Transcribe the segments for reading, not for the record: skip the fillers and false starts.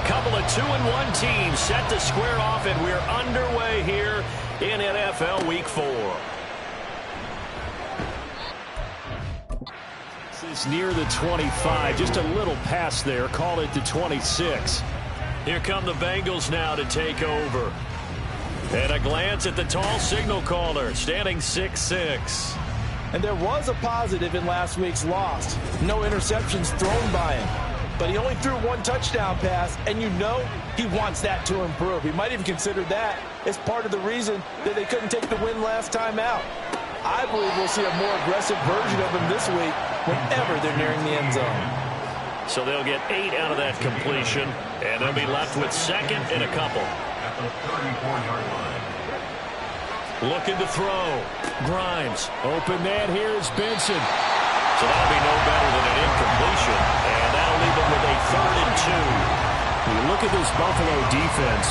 couple of 2-1 teams set to square off, and we're underway here in NFL Week 4. This is near the 25, just a little pass there. Call it the 26. Here come the Bengals now to take over. And a glance at the tall signal caller, standing 6'6". And there was a positive in last week's loss. No interceptions thrown by him. But he only threw one touchdown pass, and you know he wants that to improve. He might even consider that as part of the reason that they couldn't take the win last time out. I believe we'll see a more aggressive version of him this week whenever they're nearing the end zone. So they'll get 8 out of that completion, and they'll be left with second and a couple. At the 34-yard line. Looking to throw. Grimes. Open man here is Benson. So that'll be no better than an incompletion. And that'll leave them with a 3rd and 2. When you look at this Buffalo defense,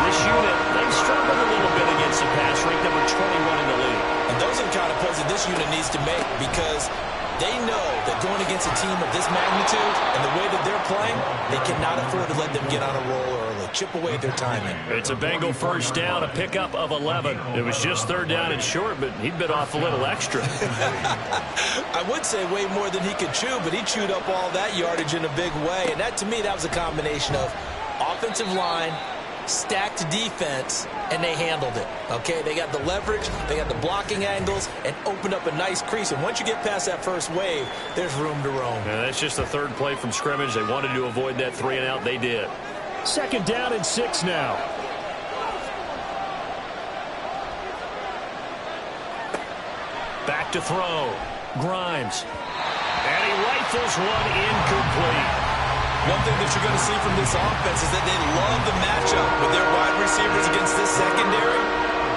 this unit, they've struggled a little bit against the pass, ranked number 21 in the league. And those are the kind of plays that this unit needs to make, because they know that going against a team of this magnitude and the way that they're playing, they cannot afford to let them get on a roll early, chip away at their timing. It's a Bengal first down, a pickup of 11. It was just 3rd down and short, but he bit off a little extra. I would say way more than he could chew, but he chewed up all that yardage in a big way. And that, to me, that was a combination of offensive line, stacked defense, and they handled it. Okay, they got the leverage, they got the blocking angles, and opened up a nice crease. And once you get past that first wave, there's room to roam. Yeah, that's just the 3rd play from scrimmage. They wanted to avoid that 3 and out. They did. 2nd down and 6 now. Back to throw. Grimes. And he rifles one incomplete. One thing that you're going to see from this offense is that they love the matchup with their wide receivers against this secondary.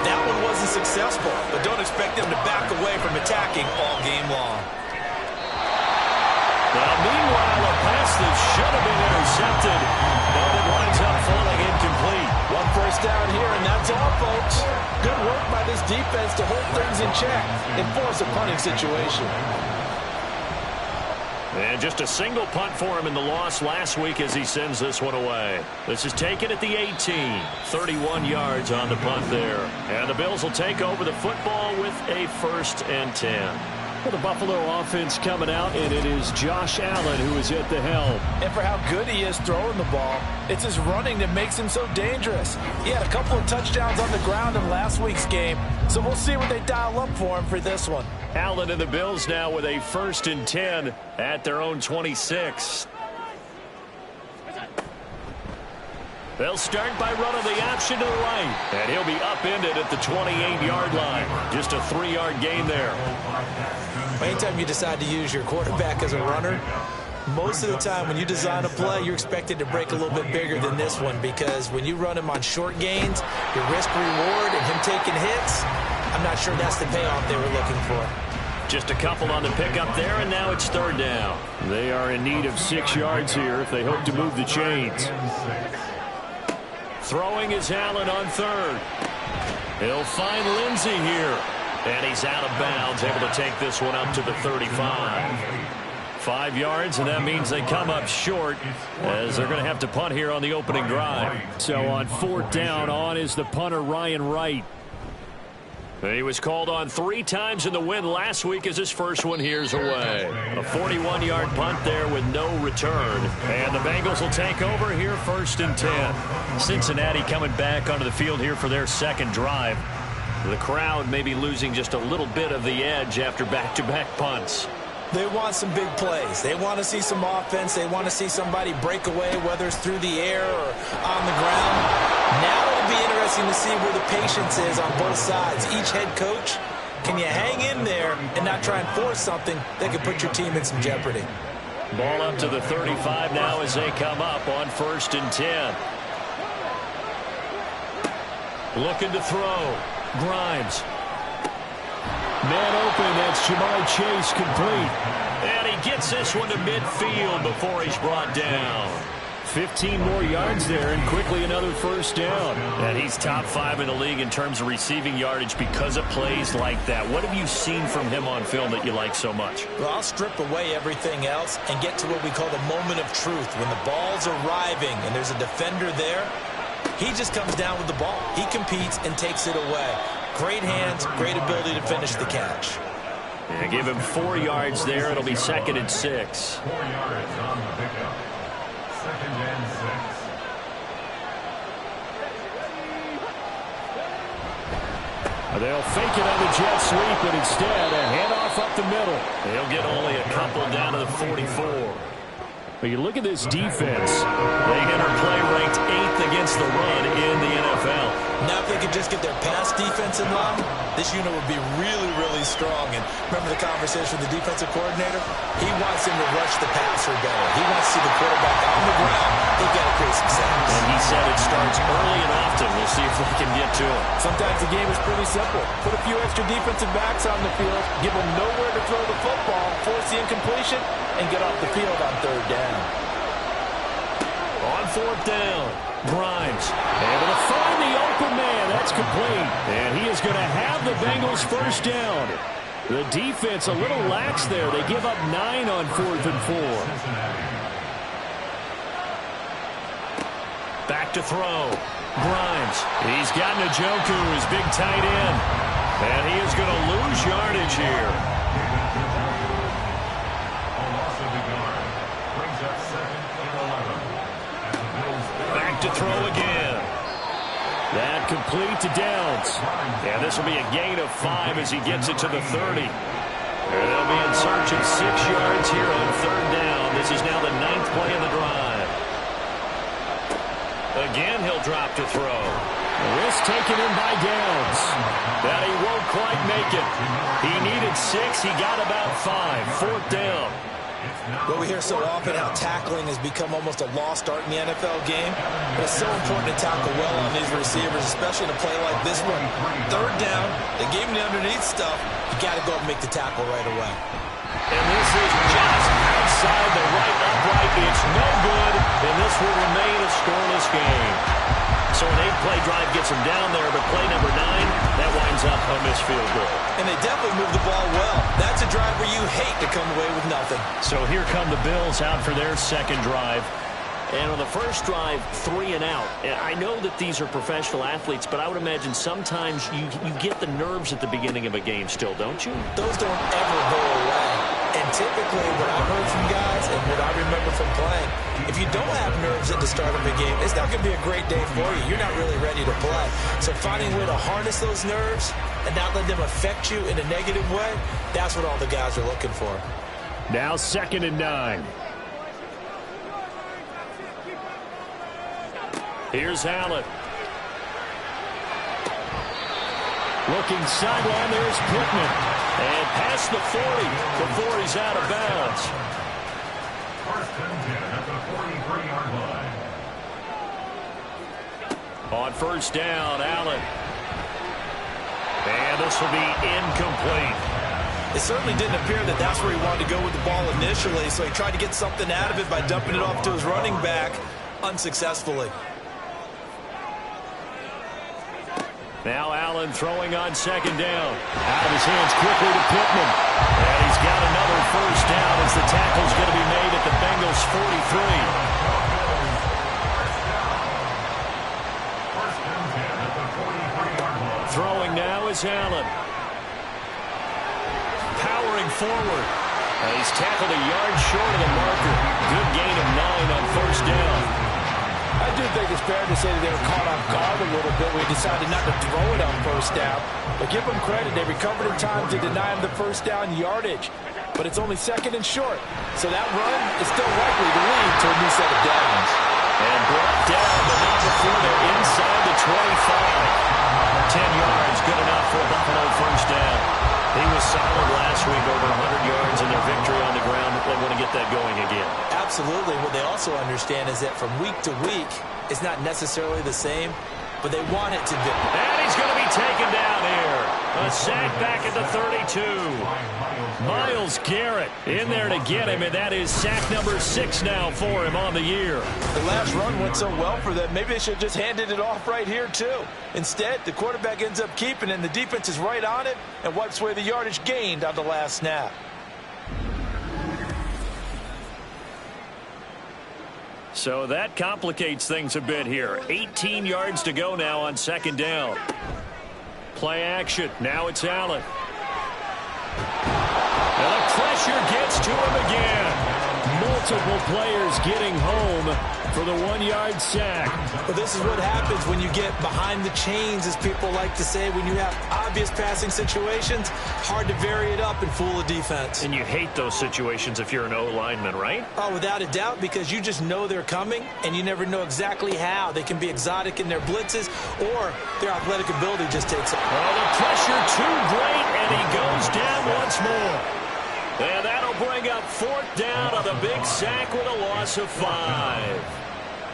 That one wasn't successful, but don't expect them to back away from attacking all game long. Well, meanwhile, a pass that should have been intercepted, but it winds up falling incomplete. 1 first down here, and that's all, folks. Good work by this defense to hold things in check and force a punting situation. And just a single punt for him in the loss last week as he sends this one away. This is taken at the 18. 31 yards on the punt there. And the Bills will take over the football with a 1st and 10. Well, the Buffalo offense coming out, and it is Josh Allen who is at the helm. And for how good he is throwing the ball, it's his running that makes him so dangerous. He had a couple of touchdowns on the ground in last week's game, so we'll see what they dial up for him for this one. Allen and the Bills now with a 1st and 10 at their own 26. They'll start by running the option to the right. And he'll be upended at the 28-yard line. Just a 3-yard gain there. Anytime you decide to use your quarterback as a runner, most of the time when you design a play, you're expected to break a little bit bigger than this one, because when you run him on short gains, your risk-reward and him taking hits, I'm not sure that's the payoff they were looking for. Just a couple on the pickup there, and now it's 3rd down. They are in need of 6 yards here if they hope to move the chains. Throwing is Allen on 3rd. He'll find Lindsey here. And he's out of bounds, able to take this one up to the 35. 5 yards, and that means they come up short as they're going to have to punt here on the opening drive. So on 4th down, on is the punter Ryan Wright. He was called on 3 times in the win last week as his first one here's away. A 41-yard punt there with no return. And the Bengals will take over here 1st and 10. Cincinnati coming back onto the field here for their 2nd drive. The crowd may be losing just a little bit of the edge after back-to-back punts. They want some big plays. They want to see some offense. They want to see somebody break away, whether it's through the air or on the ground. Now it'll be interesting to see where the patience is on both sides. Each head coach, can you hang in there and not try and force something that could put your team in some jeopardy? Ball up to the 35 now as they come up on 1st and 10. Looking to throw. Grimes. Man open, that's Jamar Chase complete. And he gets this one to midfield before he's brought down. 15 more yards there and quickly another first down. And he's top 5 in the league in terms of receiving yardage because of plays like that. What have you seen from him on film that you like so much? Well, I'll strip away everything else and get to what we call the moment of truth. When the ball's arriving and there's a defender there, he just comes down with the ball. He competes and takes it away. Great hands, great ability to finish the catch. Yeah, give him 4 yards there. It'll be 2nd and 6. 4 yards on the pickup. 2nd and 6. They'll fake it on the jet sweep, but instead a handoff up the middle. They'll get only a couple down to the 44. But you look at this defense. They enter play ranked 8th against the run in the NFL. Now if they could just get their pass defense in line, this unit would be really, really strong. And remember the conversation with the defensive coordinator? He wants him to rush the passer better. He wants to see the quarterback on the ground. They've got to create some sacks. And he said it starts early and often. We'll see if they can get to it. Sometimes the game is pretty simple. Put a few extra defensive backs on the field, give them nowhere to throw the football, force the incompletion, and get off the field on 3rd down. On 4th down, Grimes able to find the open man. That's complete. And he is going to have the Bengals first down. The defense a little lax there. They give up 9 on 4th and 4. Back to throw. Grimes. He's got Njoku, his big tight end. And he is going to lose yardage here. To throw again. That complete to Downs. And this will be a gain of 5 as he gets it to the 30. And they'll be in search of 6 yards here on 3rd down. This is now the 9th play of the drive. Again, he'll drop to throw. Risk taken in by Downs. That he won't quite make it. He needed 6. He got about 5. 4th down. Well, we hear so often how tackling has become almost a lost art in the NFL game. But it's so important to tackle well on these receivers, especially in a play like this one. 3rd down, they gave him the underneath stuff. You got to go and make the tackle right away. And this is just outside the right upright. It's no good, and this will remain a scoreless game. So an 8-play drive gets him down there, but play number 9, that winds up a missed field goal. And they definitely move the ball well. That's a drive where you hate to come away with nothing. So here come the Bills out for their 2nd drive. And on the first drive, 3 and out. And I know that these are professional athletes, but I would imagine sometimes you get the nerves at the beginning of a game still, don't you? Those don't ever go away. And typically what I've heard from guys and what I remember from playing, if you don't have nerves at the start of a game, it's not going to be a great day for you. You're not really ready to play. So finding a way to harness those nerves and not let them affect you in a negative way, that's what all the guys are looking for. Now 2nd and 9. Here's Allen. Looking sideline, there's Pittman. And past the 40 before he's out of bounds. First and 10 at the 43-yard line. On 1st down, Allen. And this will be incomplete. It certainly didn't appear that that's where he wanted to go with the ball initially, so he tried to get something out of it by dumping it off to his running back unsuccessfully. Now Allen throwing on 2nd down. Out of his hands quickly to Pittman. And he's got another first down as the tackle's going to be made at the Bengals 43. Throwing now is Allen. Powering forward. He's tackled a yard short of the marker. Good gain of 9 on 1st down. I do think it's fair to say that they were caught off guard a little bit. We decided not to throw it on 1st down. But give them credit. They recovered in time to deny him the 1st down yardage. But it's only 2nd and short. So that run is still likely to lead to a new set of downs. And brought down, but not before they're inside the 25. 10 yards, good enough for a Buffalo 1st down. He was solid last week, over 100 yards in their victory on the ground. They want to get that going again. Absolutely. What they also understand is that from week to week, it's not necessarily the same. but they want it to be. And he's going to be taken down here. A sack back at the 32. Myles Garrett in there to get him, and that is sack number 6 now for him on the year. The last run went so well for them, maybe they should have just handed it off right here, too. Instead, the quarterback ends up keeping it, and the defense is right on it and wipes away the yardage gained on the last snap. So that complicates things a bit here. 18 yards to go now on second down. Play action. Now it's Allen. And the pressure gets to him again. Multiple players getting home for the 1-yard sack. Well, this is what happens when you get behind the chains, as people like to say. When you have obvious passing situations, hard to vary it up and fool a defense. And you hate those situations if you're an O-lineman, right? Oh, without a doubt, because you just know they're coming, and you never know exactly how. They can be exotic in their blitzes, or their athletic ability just takes it. Oh, the pressure too great, and he goes down once more. And that'll bring up 4th down on the big sack with a loss of 5.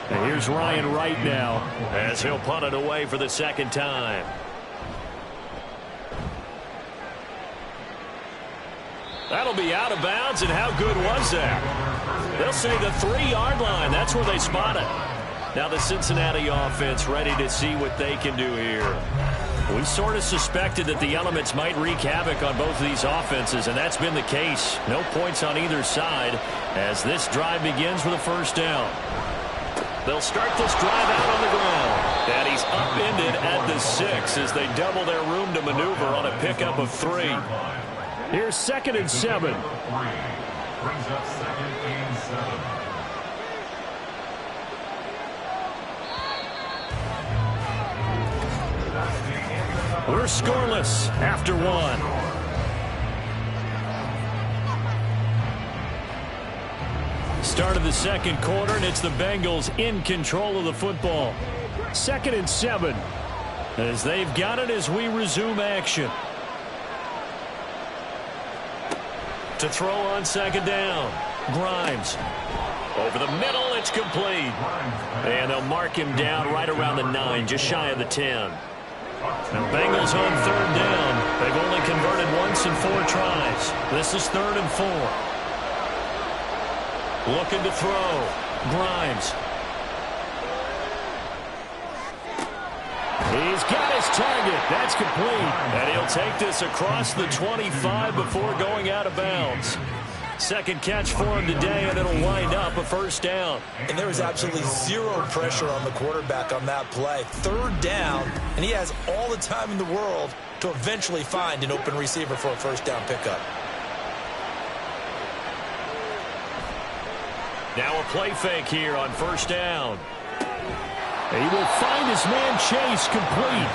And here's Ryan Wright now as he'll punt it away for the second time. That'll be out of bounds, and how good was that? They'll say the 3-yard line. That's where they spot it. Now the Cincinnati offense ready to see what they can do here. We sort of suspected that the elements might wreak havoc on both of these offenses, and that's been the case. No points on either side as this drive begins with a first down. They'll start this drive out on the ground. And he's upended at the 6 as they double their room to maneuver on a pickup of 3. Here's 2nd and 7. Brings up 2nd and 7. We're scoreless after 1. Start of the second quarter, and it's the Bengals in control of the football. 2nd and 7 as they've got it as we resume action. To throw on second down, Grimes. Over the middle, it's complete. And they'll mark him down right around the 9, just shy of the 10. Now Bengals on 3rd down. They've only converted once in 4 tries. This is 3rd and 4. Looking to throw. Grimes. He's got his target. That's complete. And he'll take this across the 25 before going out of bounds. Second catch for him today, and it'll wind up a first down. And there was absolutely zero pressure on the quarterback on that play. 3rd down, and he has all the time in the world to eventually find an open receiver for a first down pickup. Now a play fake here on first down. He will find his man Chase complete.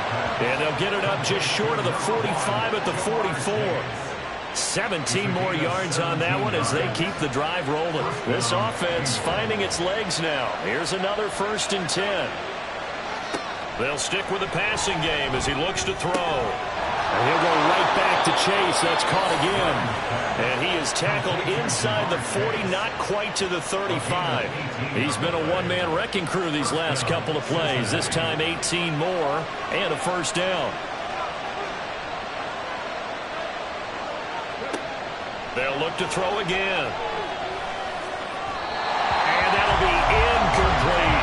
And they'll get it up just short of the 45 at the 44. 17 more yards on that one as they keep the drive rolling. This offense finding its legs now. Here's another 1st and 10. They'll stick with the passing game as he looks to throw. And he'll go right back to Chase. That's caught again. And he is tackled inside the 40, not quite to the 35. He's been a one-man wrecking crew these last couple of plays. This time 18 more and a first down. They'll look to throw again. And that'll be incomplete.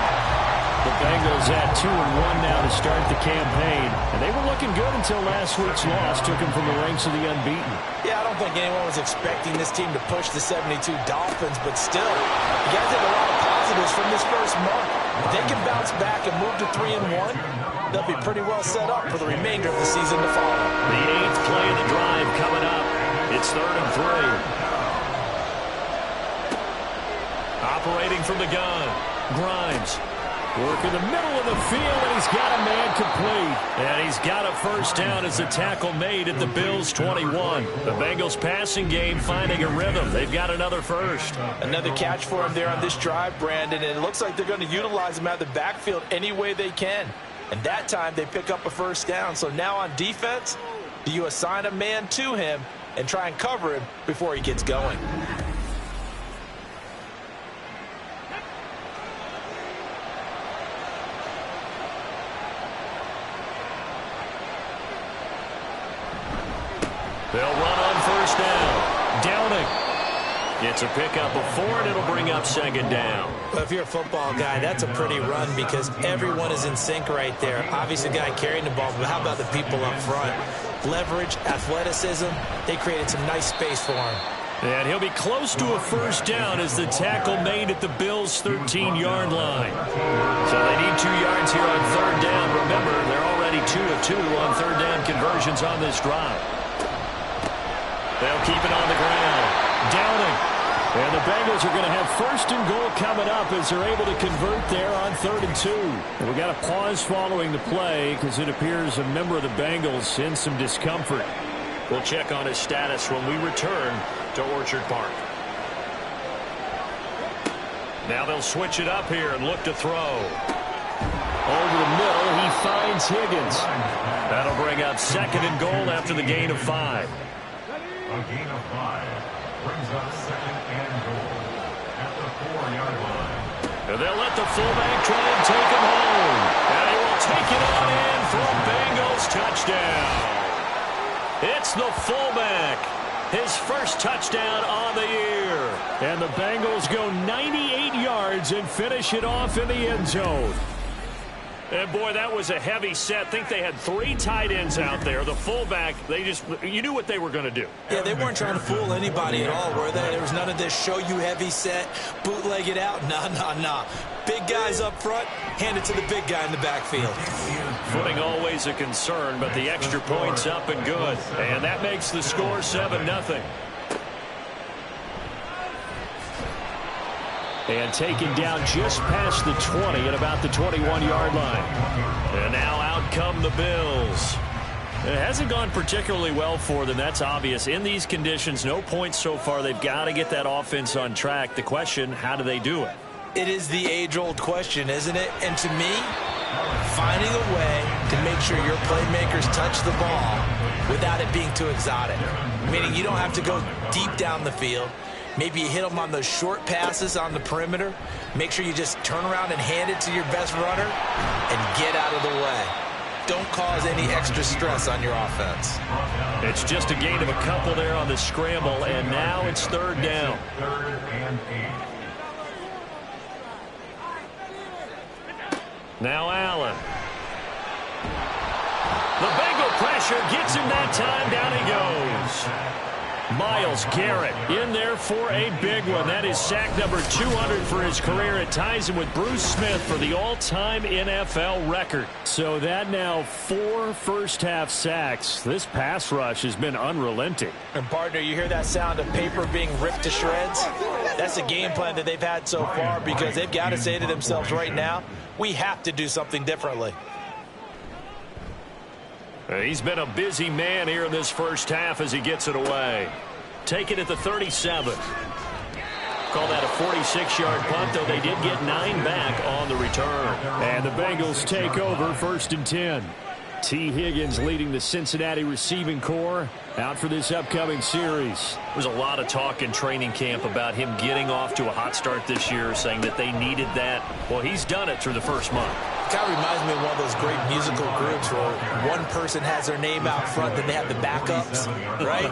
The Bengals at 2-1 now to start the campaign. And they were looking good until last week's loss took them from the ranks of the unbeaten. Yeah, I don't think anyone was expecting this team to push the 72 Dolphins, but still, you guys have a lot of positives from this first month. If they can bounce back and move to 3-1, they'll be pretty well set up for the remainder of the season to follow. The 8th play of the drive coming up. It's 3rd and 3. Operating from the gun. Grimes. Work in the middle of the field, and he's got a man complete. And he's got a first down as the tackle made at the Bills' 21. The Bengals passing game finding a rhythm. They've got another first. Another catch for him there on this drive, Brandon, and it looks like they're going to utilize him out of the backfield any way they can. And that time they pick up a first down. So now on defense, do you assign a man to him and try and cover him before he gets going? They'll run on first down. Downing. It's a pickup of 4, and it'll bring up second down. Well, if you're a football guy, that's a pretty run because everyone is in sync right there. Obviously, the guy carrying the ball, but how about the people up front? Leverage, athleticism, they created some nice space for him. And he'll be close to a first down as the tackle made at the Bills' 13-yard line. So they need 2 yards here on third down. Remember, they're already 2 of 2 on third down conversions on this drive. They'll keep it on the ground. Downing. And the Bengals are going to have first and goal coming up as they're able to convert there on 3rd and 2. And we got a pause following the play because it appears a member of the Bengals in some discomfort. We'll check on his status when we return to Orchard Park. Now they'll switch it up here and look to throw. Over the middle, he finds Higgins. That'll bring up 2nd and goal after the gain of 5. A gain of 5 brings up 2nd and goal at the 4-yard line. And they'll let the fullback try and take him home. And he will take it on in for a Bengals touchdown. It's the fullback. His first touchdown on the year. And the Bengals go 98 yards and finish it off in the end zone. And, boy, that was a heavy set. I think they had 3 tight ends out there. The fullback, you knew what they were going to do. Yeah, they weren't trying to fool anybody at all, were they? There was none of this show you heavy set, bootleg it out. Nah. Big guys up front, hand it to the big guy in the backfield. Footing always a concern, but the extra point's up and good. And that makes the score 7-0. And taken down just past the 20 at about the 21-yard line. And now out come the Bills. It hasn't gone particularly well for them. That's obvious. In these conditions, no points so far. They've got to get that offense on track. The question, how do they do it? It is the age-old question, isn't it? And to me, finding a way to make sure your playmakers touch the ball without it being too exotic. Meaning you don't have to go deep down the field. Maybe you hit them on those short passes on the perimeter. Make sure you just turn around and hand it to your best runner and get out of the way. Don't cause any extra stress on your offense. It's just a gain of a couple there on the scramble, and now it's 3rd down. 3rd and 8. Now Allen. The Bengal pressure gets him that time. Down he goes. Myles Garrett in there for a big one. That is sack number 200 for his career. It ties him with Bruce Smith for the all-time NFL record. So that now 4 first-half sacks. This pass rush has been unrelenting. And, partner, you hear that sound of paper being ripped to shreds? That's a game plan that they've had so far because they've got to say to themselves right now, we have to do something differently. He's been a busy man here in this first half as he gets it away. Take it at the 37. Call that a 46-yard punt, though they did get 9 back on the return. And the Bengals take over 1st and 10. T. Higgins leading the Cincinnati receiving corps out for this upcoming series. There's a lot of talk in training camp about him getting off to a hot start this year, saying that they needed that. Well, he's done it through the first month. Kind of reminds me of one of those great musical groups where one person has their name out front, then they have the backups, right?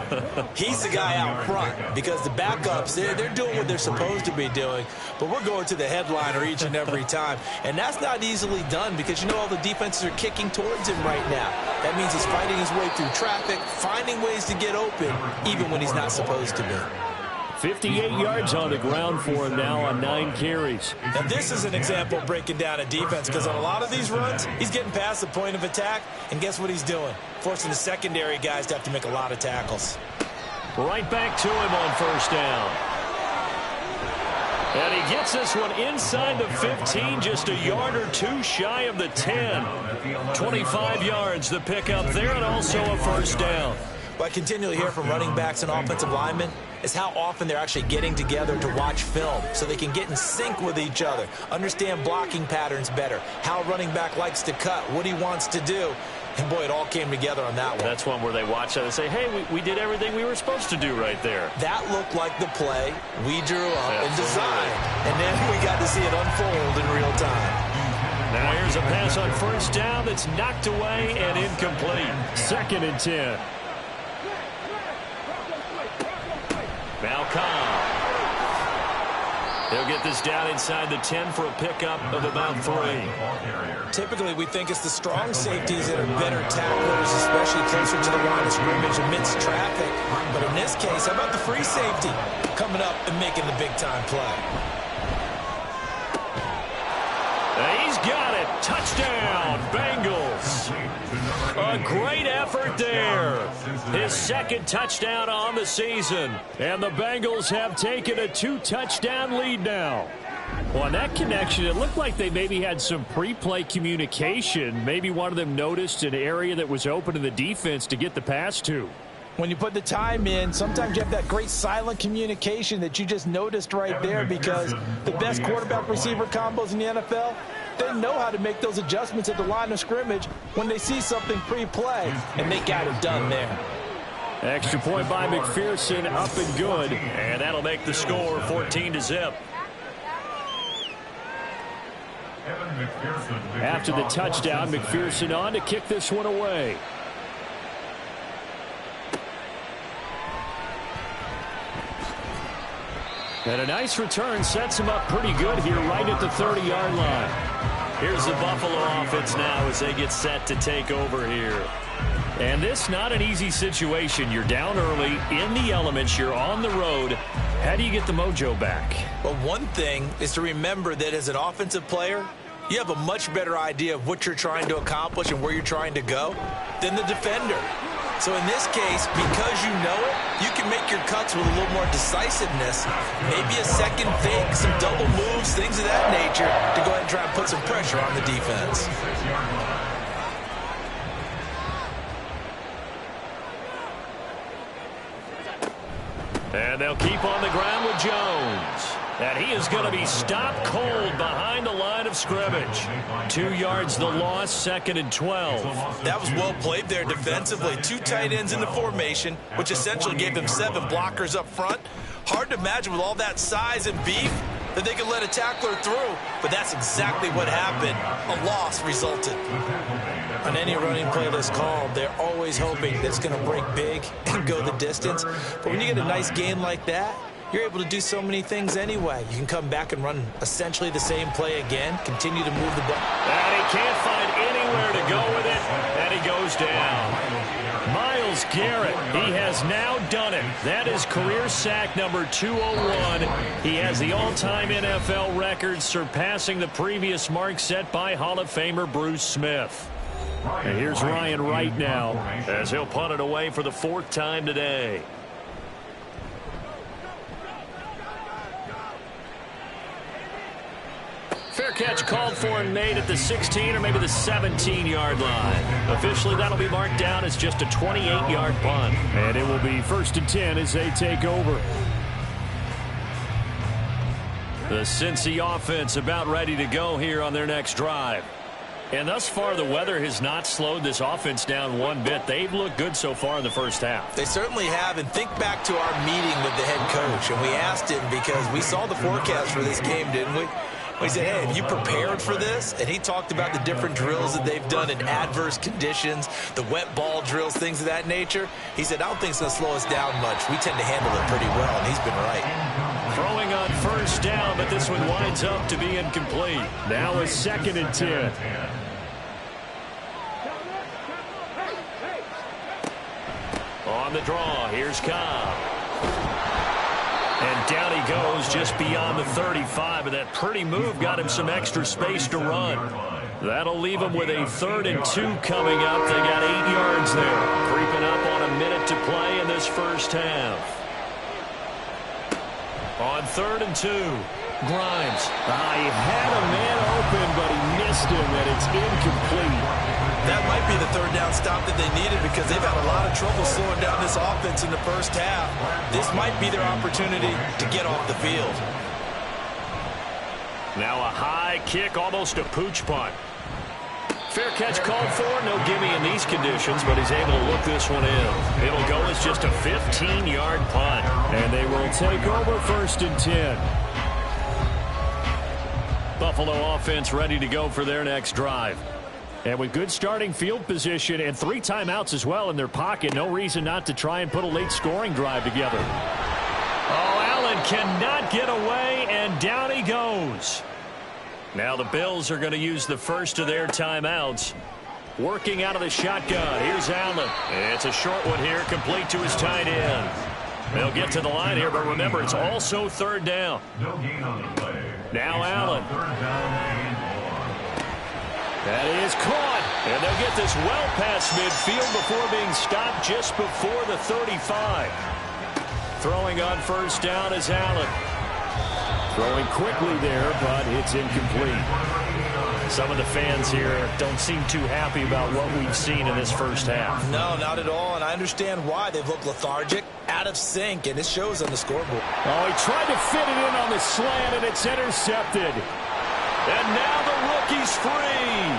He's the guy out front because the backups, they're doing what they're supposed to be doing, but we're going to the headliner each and every time, and that's not easily done because, you know, all the defenses are kicking towards him right now. That means he's fighting his way through traffic, finding ways to get open, even when he's not supposed to be. 58 yards on the ground for him now on 9 carries. Now, this is an example of breaking down a defense because on a lot of these runs, he's getting past the point of attack, and guess what he's doing? Forcing the secondary guys to have to make a lot of tackles. Right back to him on first down. And he gets this one inside the 15, just a yard or 2 shy of the 10. 25 yards, the pickup there, and also a first down. What I continually hear from running backs and offensive linemen is how often they're actually getting together to watch film so they can get in sync with each other, understand blocking patterns better, how a running back likes to cut, what he wants to do. And, boy, it all came together on that one. That's one where they watch that and say, hey, we did everything we were supposed to do right there. That looked like the play we drew up and designed. And then we got to see it unfold in real time. Now here's a pass on first down that's knocked away and incomplete. 2nd and 10. Now Cobb. He'll get this down inside the 10 for a pickup of about 3. Typically, we think it's the strong safeties that are better tacklers, especially closer to the line of scrimmage amidst traffic. But in this case, how about the free safety coming up and making the big-time play? He's got it. Touchdown, Bengals. A great effort there. His second touchdown on the season. And the Bengals have taken a 2-touchdown lead now. Well, on that connection, it looked like they maybe had some pre-play communication. Maybe one of them noticed an area that was open in the defense to get the pass to. When you put the time in, sometimes you have that great silent communication that you just noticed right there, because the best quarterback-receiver combos in the NFL, they know how to make those adjustments at the line of scrimmage when they see something pre-play, and they got it done there. Extra point by McPherson, up and good, and that'll make the score 14-0. After the touchdown, McPherson on to kick this one away. And a nice return sets him up pretty good here right at the 30-yard line. Here's the Buffalo offense now as they get set to take over here. And this not an easy situation. You're down early, in the elements, you're on the road. How do you get the mojo back? Well, one thing is to remember that as an offensive player, you have a much better idea of what you're trying to accomplish and where you're trying to go than the defender. So in this case, because you know it, you can make your cuts with a little more decisiveness. Maybe a second fake, some double moves, things of that nature to go ahead and try and put some pressure on the defense. And they'll keep on the ground with Jones. And he is going to be stopped cold behind the line of scrimmage. 2 yards the loss, 2nd and 12. That was well played there defensively. 2 tight ends in the formation, which essentially gave them 7 blockers up front. Hard to imagine with all that size and beef that they could let a tackler through, but that's exactly what happened. A loss resulted. On any running play that's called, they're always hoping that it's going to break big and go the distance. But when you get a nice gain like that, you're able to do so many things anyway. You can come back and run essentially the same play again, continue to move the ball. And he can't find anywhere to go with it, and he goes down. Myles Garrett, he has now done it. That is career sack number 201. He has the all-time NFL record, surpassing the previous mark set by Hall of Famer Bruce Smith. And here's Ryan Wright now, as he'll punt it away for the 4th time today. Fair catch called for and made at the 16 or maybe the 17-yard line. Officially, that'll be marked down as just a 28-yard punt. And it will be 1st and 10 as they take over. The Cincy offense about ready to go here on their next drive. And thus far, the weather has not slowed this offense down one bit. They've looked good so far in the first half. They certainly have. And think back to our meeting with the head coach. And we asked him, because we saw the forecast for this game, didn't we? We said, hey, have you prepared for this? And he talked about the different drills that they've done in adverse conditions, the wet ball drills, things of that nature. He said, I don't think it's going to slow us down much. We tend to handle it pretty well, and he's been right. Throwing on 1st down, but this one winds up to be incomplete. Now a 2nd and 10. On the draw, here's Cobb. And down he goes just beyond the 35, and that pretty move got him some extra space to run. That'll leave him with a 3rd and 2 coming up. They got 8 yards there, creeping up on a minute to play in this first half. On 3rd and 2, Grimes. He had a man open, but he missed him, and it's incomplete. That might be the 3rd down stop that they needed, because they've had a lot of trouble slowing down this offense in the first half. This might be their opportunity to get off the field. Now a high kick, almost a pooch punt. Fair catch called for, no gimme in these conditions, but he's able to look this one in. It'll go as just a 15-yard punt, and they will take over 1st and 10. Buffalo offense ready to go for their next drive. And with good starting field position and 3 timeouts as well in their pocket, no reason not to try and put a late scoring drive together. Oh, Allen cannot get away, and down he goes. Now the Bills are going to use the first of their timeouts. Working out of the shotgun. Here's Allen. It's a short one here, complete to his tight end. They'll get to the line here, but remember, it's also third down. No gain on the play. Now Allen. Third down and 1. That is caught. And they'll get this well past midfield before being stopped just before the 35. Throwing on first down is Allen. Throwing quickly there, but it's incomplete. Some of the fans here don't seem too happy about what we've seen in this first half. No, not at all, and I understand why. They've looked lethargic, out of sync, and it shows on the scoreboard. Oh, he tried to fit it in on the slant, and it's intercepted. And now the rookie's free.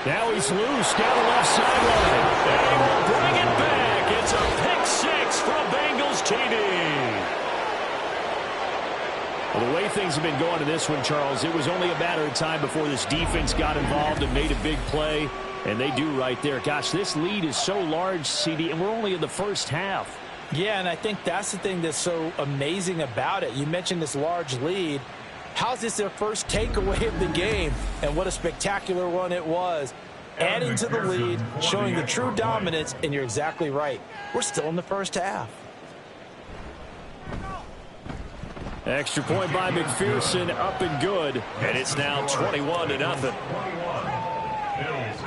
Now he's loose down the left sideline. And he will bring it back. It's a pick six from Bengals TV. Well, the way things have been going to this one, Charles, it was only a matter of time before this defense got involved and made a big play, and they do right there. Gosh, this lead is so large, CD, and we're only in the first half. Yeah, and I think that's the thing that's so amazing about it. You mentioned this large lead. How's this their first takeaway of the game? And what a spectacular one it was. Adding to the lead, showing the true dominance, and you're exactly right. We're still in the first half. Extra point by McPherson, up and good. And it's now 21-0.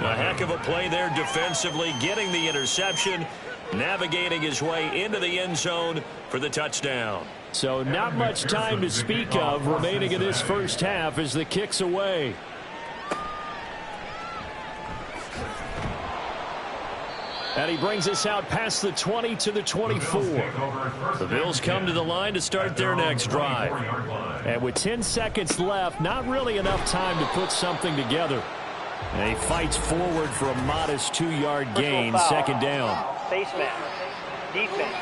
A heck of a play there defensively, getting the interception, navigating his way into the end zone for the touchdown. So not much time to speak of remaining in this first half as the kick's away. And he brings us out past the 20 to the 24. The Bills come to the line to start their next drive. And with 10 seconds left, not really enough time to put something together. And he fights forward for a modest 2-yard gain, second down. Face mask. Defense.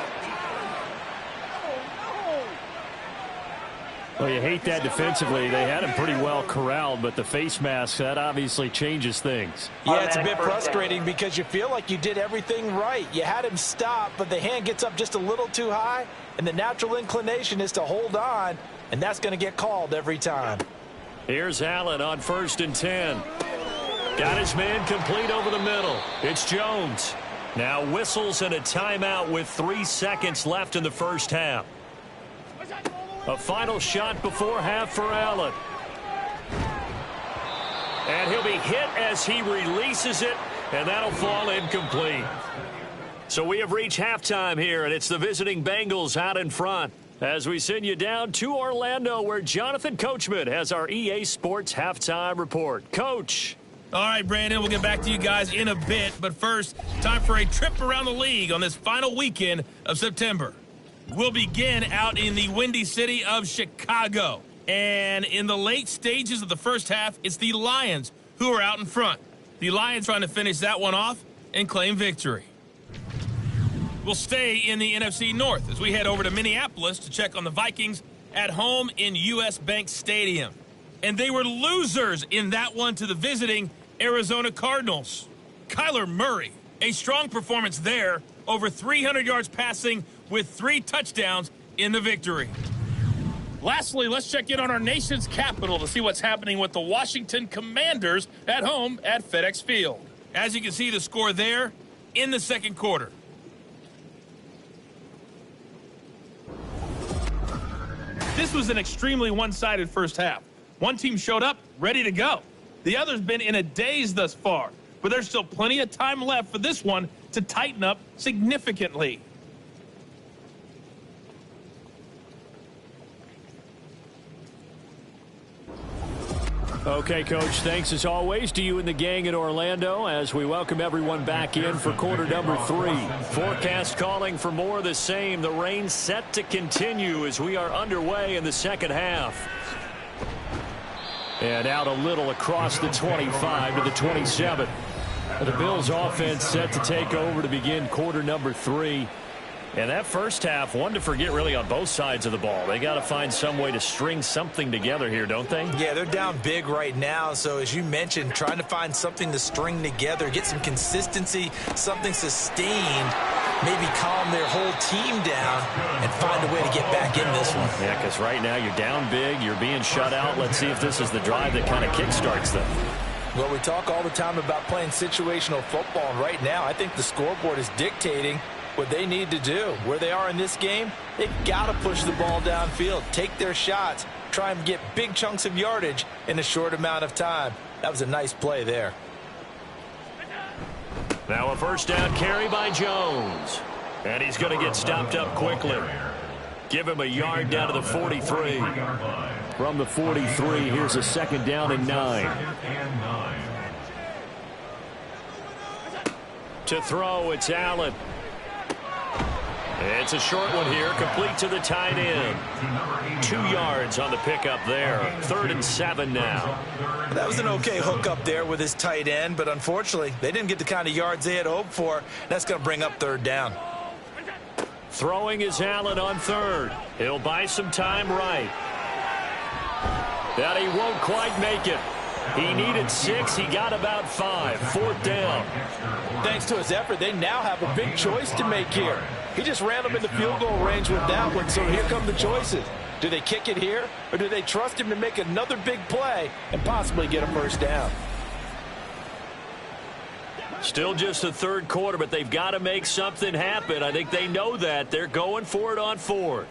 Well, you hate that defensively. They had him pretty well corralled, but the face mask, that obviously changes things. Yeah, it's a bit frustrating because you feel like you did everything right. You had him stop, but the hand gets up just a little too high, and the natural inclination is to hold on, and that's going to get called every time. Here's Allen on 1st and 10. Got his man complete over the middle. It's Jones. Now whistles and a timeout with 3 seconds left in the first half. A final shot before half for Allen. And he'll be hit as he releases it, and that'll fall incomplete. So we have reached halftime here, and it's the visiting Bengals out in front as we send you down to Orlando, where Jonathan Coachman has our EA Sports halftime report. Coach. All right, Brandon, we'll get back to you guys in a bit. But first, time for a trip around the league on this final weekend of September. We'll begin out in the windy city of Chicago. And in the late stages of the first half, it's the Lions who are out in front. The Lions trying to finish that one off and claim victory. We'll stay in the NFC North as we head over to Minneapolis to check on the Vikings at home in U.S. Bank Stadium. And they were losers in that one to the visiting Arizona Cardinals. Kyler Murray, a strong performance there, over 300 yards passing with 3 touchdowns in the victory. Lastly, let's check in on our nation's capital to see what's happening with the Washington Commanders at home at FedEx Field. As you can see, the score there in the second quarter. This was an extremely one-sided first half. One team showed up ready to go. The other's been in a daze thus far, but there's still plenty of time left for this one to tighten up significantly. Okay, Coach, thanks as always to you and the gang in Orlando as we welcome everyone back in for quarter number 3. Forecast calling for more of the same. The rain set to continue as we are underway in the second half. And out a little across the 25 to the 27. The Bills offense set to take over to begin quarter number 3. And that first half, one to forget really on both sides of the ball. They got to find some way to string something together here, don't they? Yeah, they're down big right now. So as you mentioned, trying to find something to string together, get some consistency, something sustained. maybe calm their whole team down and find a way to get back in this one. Yeah, because right now you're down big, you're being shut out. Let's see if this is the drive that kind of kickstarts them. Well, we talk all the time about playing situational football, and right now I think the scoreboard is dictating what they need to do. Where they are in this game, they've got to push the ball downfield, take their shots, try and get big chunks of yardage in a short amount of time. That was a nice play there. Now a first down carry by Jones. And he's going to get stopped up quickly. Give him a yard down to the 43. From the 43, here's a second down and 9. To throw, it's Allen. It's a short one here, complete to the tight end. 2 yards on the pickup there. 3rd and 7 now. That was an okay hookup there with his tight end, but unfortunately, they didn't get the kind of yards they had hoped for. That's going to bring up 3rd down. Throwing is Allen on 3rd. He'll buy some time right. That he won't quite make it. He needed 6. He got about 5. 4th down. Thanks to his effort, they now have a big choice to make here. He just ran them into field goal range with that one, so here come the choices. Do they kick it here, or do they trust him to make another big play and possibly get a first down? Still just the 3rd quarter, but they've got to make something happen. I think they know that. They're going for it on 4th.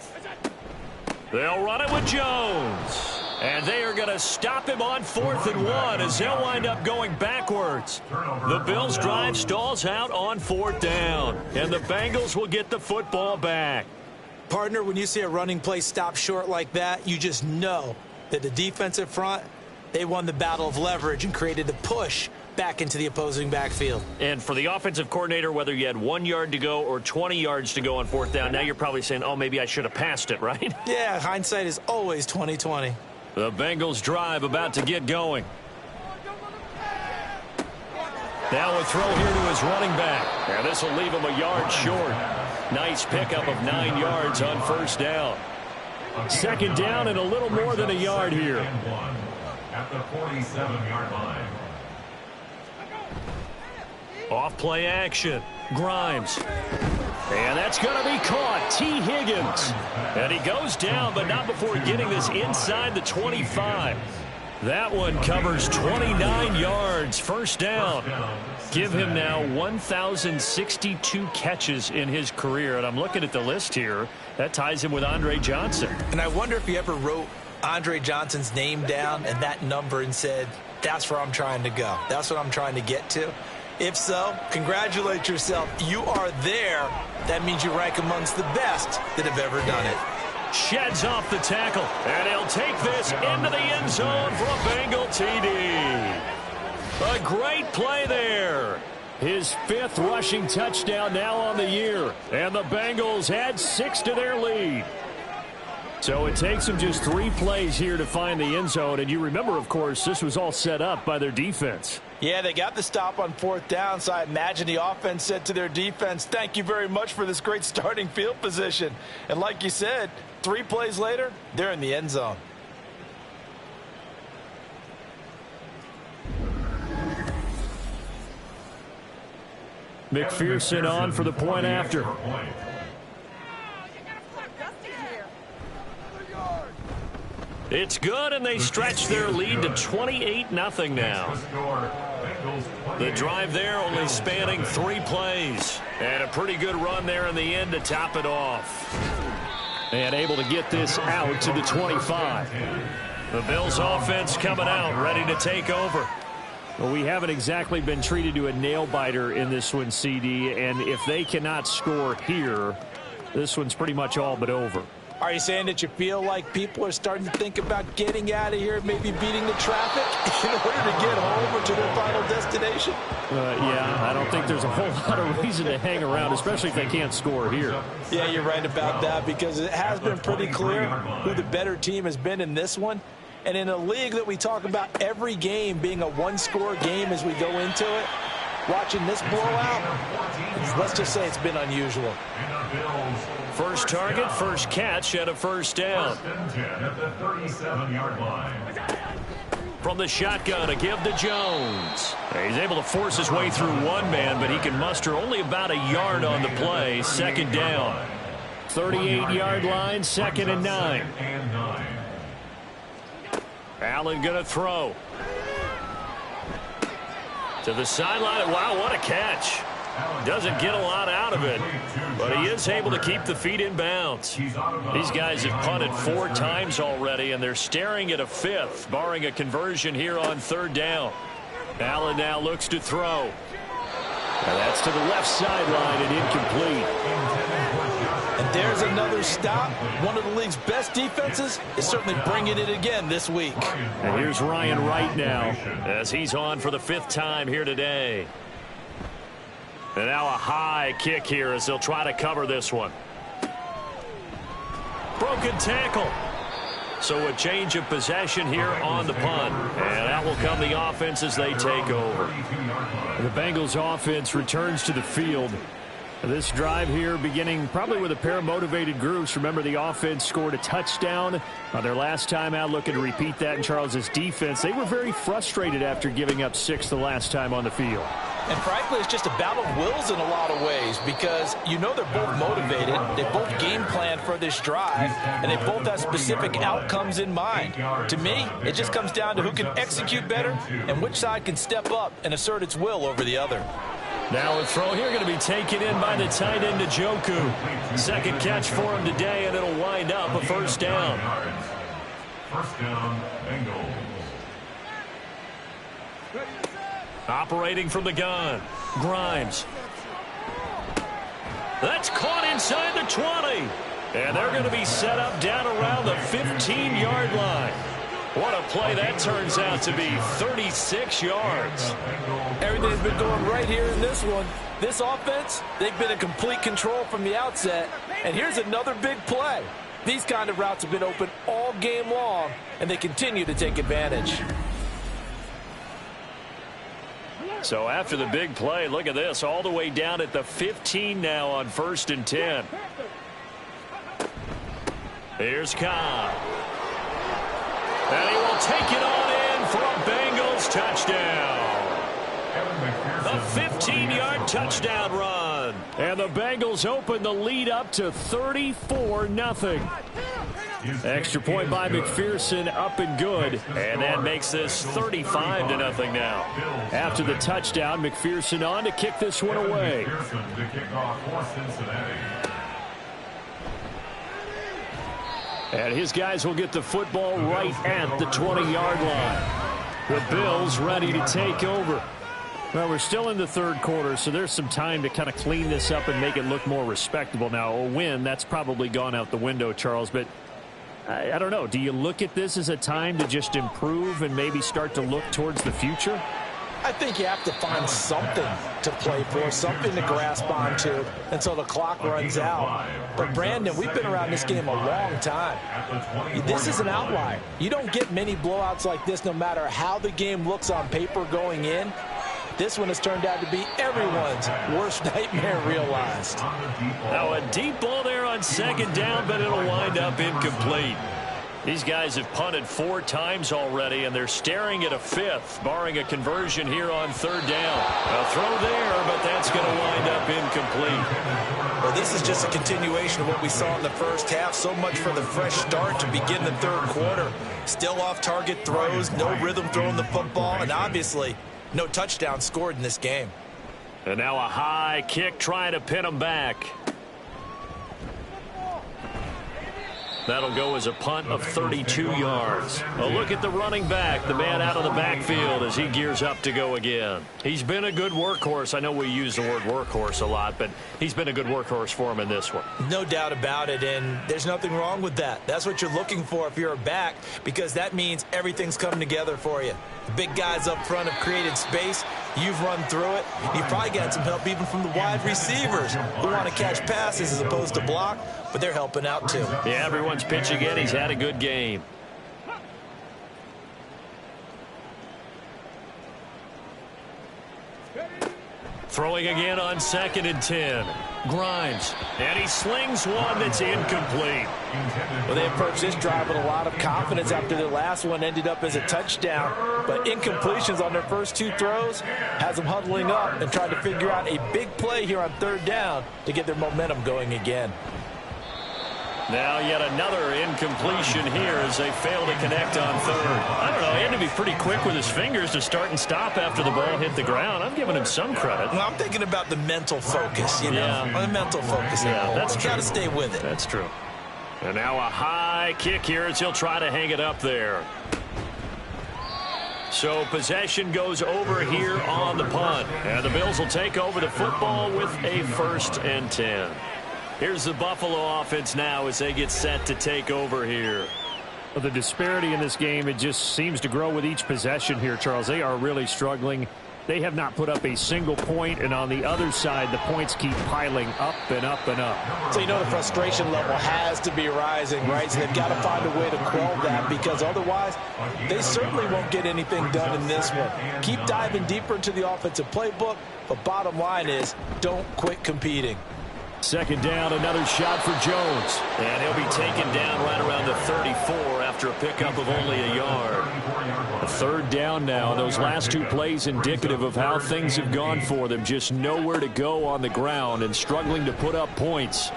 They'll run it with Jones. And they are going to stop him on 4th and 1 as they'll wind up going backwards. The Bills' drive stalls out on 4th down. And the Bengals will get the football back. Partner, when you see a running play stop short like that, you just know that the defensive front, they won the battle of leverage and created the push back into the opposing backfield. And for the offensive coordinator, whether you had 1 yard to go or 20 yards to go on 4th down, now you're probably saying, oh, maybe I should have passed it, right? Yeah, hindsight is always 20/20. The Bengals drive about to get going. Now a throw here to his running back. And this will leave him a yard short. Nice pickup of 9 yards on 1st down. 2nd down and a little more than a yard here. At the 47-yard line. Off play action. Grimes. And that's going to be caught. T. Higgins. And he goes down, but not before getting this inside the 25. That one covers 29 yards. 1st down. Give him now 1,062 catches in his career. And I'm looking at the list here. That ties him with Andre Johnson. And I wonder if he ever wrote Andre Johnson's name down and that number and said, that's where I'm trying to go. That's what I'm trying to get to. If so, congratulate yourself. You are there. That means you rank amongst the best that have ever done it. Sheds off the tackle, and he'll take this into the end zone for a Bengal TD. A great play there. His 5th rushing touchdown now on the year, and the Bengals add 6 to their lead. So it takes them just 3 plays here to find the end zone, and you remember, of course, this was all set up by their defense. Yeah, they got the stop on 4th down, so I imagine the offense said to their defense, thank you very much for this great starting field position. And like you said, 3 plays later, they're in the end zone. McPherson on for the point after. It's good, and they stretch their lead to 28-0 now. The drive there only spanning 3 plays. And a pretty good run there in the end to top it off. And able to get this out to the 25. The Bills offense coming out, ready to take over. Well, we haven't exactly been treated to a nail-biter in this one, CD. And if they cannot score here, this one's pretty much all but over. Are you saying that you feel like people are starting to think about getting out of here, maybe beating the traffic in order to get home or to their final destination? Yeah, I don't think there's a whole lot of reason to hang around, especially if they can't score here. Yeah, you're right about that, because it has been pretty clear who the better team has been in this one. And in a league that we talk about every game being a 1-score game as we go into it, watching this blowout, let's just say it's been unusual. First target, first catch, and a 1st down. From the shotgun, a give to Jones. He's able to force his way through one man, but he can muster only about a yard on the play. Second down. 38-yard line, 2nd and 9. Allen going to throw. To the sideline. Wow, what a catch. Doesn't get a lot out of it, but he is able to keep the feet in bounds. These guys have punted 4 times already, and they're staring at a 5th, barring a conversion here on 3rd down. Allen now looks to throw. And that's to the left sideline and incomplete. And there's another stop. One of the league's best defenses is certainly bringing it again this week. And here's Ryan Wright now as he's on for the 5th time here today. And now a high kick here as they'll try to cover this one. Broken tackle. So a change of possession here on the punt. And that will come the offense as they take over. The Bengals offense returns to the field. This drive here beginning probably with a pair of motivated groups. Remember, the offense scored a touchdown on their last time out. Looking to repeat that in Charles's defense. They were very frustrated after giving up 6 the last time on the field. And frankly, it's just a battle of wills in a lot of ways because you know they're both motivated. They both game plan for this drive, and they both have specific outcomes in mind. To me, it just comes down to who can execute better and which side can step up and assert its will over the other. Now a throw here going to be taken in by the tight end Njoku. Second catch for him today, and it'll wind up a 1st down. 1st down, Bengals. Operating from the gun, Grimes. That's caught inside the 20. And they're going to be set up down around the 15-yard line. What a play that turns out to be, 36 yards. Everything's been going right here in this one. This offense, they've been in complete control from the outset. And here's another big play. These kind of routes have been open all game long, and they continue to take advantage. So after the big play, look at this, all the way down at the 15 now on 1st and 10. Here's Cobb. And he will take it on in for a Bengals touchdown. A 15-yard touchdown run. And the Bengals open the lead up to 34-0. Extra point by McPherson, up and good. And that makes this 35-0 now. After the touchdown, McPherson on to kick this one away. And his guys will get the football right at the 20-yard line. The Bills ready to take over. Well, we're still in the 3rd quarter, so there's some time to kind of clean this up and make it look more respectable. Now, a win, that's probably gone out the window, Charles, but I don't know. Do you look at this as a time to just improve and maybe start to look towards the future? I think you have to find something to play for, something to grasp onto until the clock runs out. But, Brandon, we've been around this game a long time. This is an outlier. You don't get many blowouts like this no matter how the game looks on paper going in. This one has turned out to be everyone's worst nightmare realized. Now a deep ball there on 2nd down, but it'll wind up incomplete. These guys have punted 4 times already, and they're staring at a 5th, barring a conversion here on 3rd down. A throw there, but that's going to wind up incomplete. Well, this is just a continuation of what we saw in the first half. So much for the fresh start to begin the 3rd quarter. Still off-target throws, no rhythm throwing the football, and obviously no touchdown scored in this game. And now a high kick trying to pin them back. That'll go as a punt of 32 yards. A look at the running back, the man out of the backfield as he gears up to go again. He's been a good workhorse. I know we use the word workhorse a lot, but he's been a good workhorse for him in this one. No doubt about it, and there's nothing wrong with that. That's what you're looking for if you're a back, because that means everything's coming together for you. The big guys up front have created space. You've run through it. You've probably got some help even from the wide receivers who want to catch passes as opposed to block, but they're helping out too. Yeah, everyone's pitching in. He's had a good game. Throwing again on 2nd and 10. Grimes. And he slings one that's incomplete. Well, they approached this drive with a lot of confidence after their last one ended up as a touchdown. But incompletions on their first two throws has them huddling up and trying to figure out a big play here on third down to get their momentum going again. Now yet another incompletion here as they fail to connect on third. I don't know, he had to be pretty quick with his fingers to start and stop after the ball hit the ground. I'm giving him some credit. Well, I'm thinking about the mental focus, you know. The mental focus. Yeah, that's true. Got to stay with it. That's true. And now a high kick here as he'll try to hang it up there. So possession goes over here on the punt. And the Bills will take over the football with a 1st and 10. Here's the Buffalo offense now as they get set to take over here. Well, the disparity in this game, it just seems to grow with each possession here, Charles. They are really struggling. They have not put up a single point, and on the other side, the points keep piling up and up and up. So you know the frustration level has to be rising, right? So they've got to find a way to quell that, because otherwise they certainly won't get anything done in this one. Keep diving deeper into the offensive playbook, but bottom line is don't quit competing. 2nd down, another shot for Jones. And he'll be taken down right around the 34 after a pickup of only a yard. A 3rd down now. Those last 2 plays indicative of how things have gone for them. Just nowhere to go on the ground and struggling to put up points.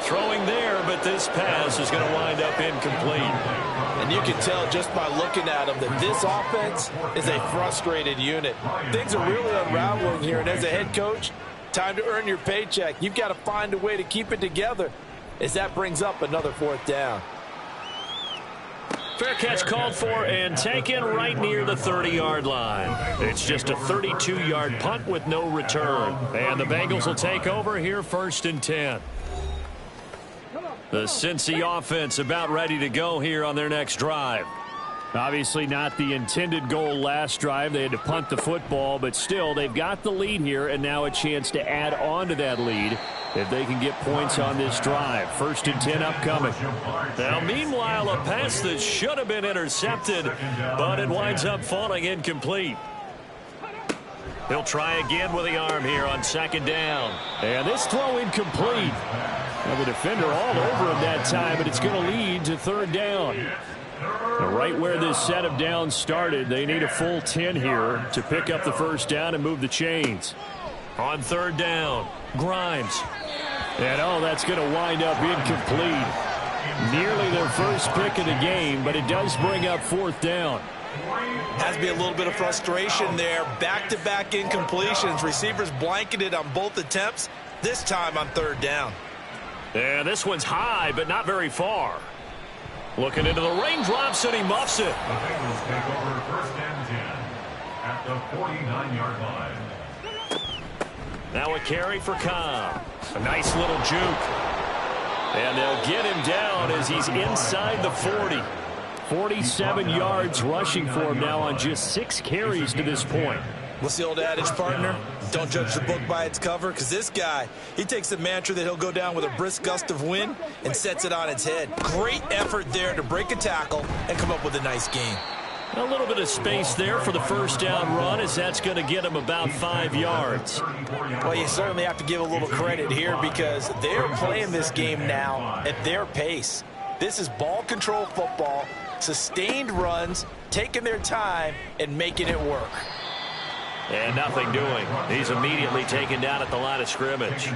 Throwing there, but this pass is going to wind up incomplete. And you can tell just by looking at them that this offense is a frustrated unit. Things are really unraveling here, and as a head coach, time to earn your paycheck. You've got to find a way to keep it together as that brings up another 4th down. Fair catch called for and taken right near the 30-yard line. It's just a 32-yard punt with no return. And the Bengals will take over here 1st and 10. The Cincy offense about ready to go here on their next drive. Obviously not the intended goal last drive. They had to punt the football, but still they've got the lead here and now a chance to add on to that lead if they can get points on this drive. 1st and 10 upcoming. Now meanwhile, a pass that should have been intercepted, but it winds up falling incomplete. He'll try again with the arm here on 2nd down. And this throw incomplete. Well, the defender all over him that time, but it's going to lead to 3rd down. Right where this set of downs started, they need a full 10 here to pick up the 1st down and move the chains. On 3rd down, Grimes. And that's going to wind up incomplete. Nearly their first pick of the game, but it does bring up 4th down. Has to be a little bit of frustration there. Back-to-back incompletions. Receivers blanketed on both attempts, this time on 3rd down. And this one's high, but not very far. Looking into the raindrops, and he muffs it. The Bengals take over 1st and 10 at the 49-yard line. Now a carry for Cobb. A nice little juke. And they'll get him down as he's inside the 40. 47 yards rushing for him now on just 6 carries to this point. What's the old adage, partner? Don't judge the book by its cover, because this guy, he takes the mantra that he'll go down with a brisk gust of wind and sets it on its head. Great effort there to break a tackle and come up with a nice gain. A little bit of space there for the 1st down run, as that's going to get him about 5 yards. Well, you certainly have to give a little credit here because they're playing this game now at their pace. This is ball control football, sustained runs, taking their time and making it work. And nothing doing. He's immediately taken down at the line of scrimmage.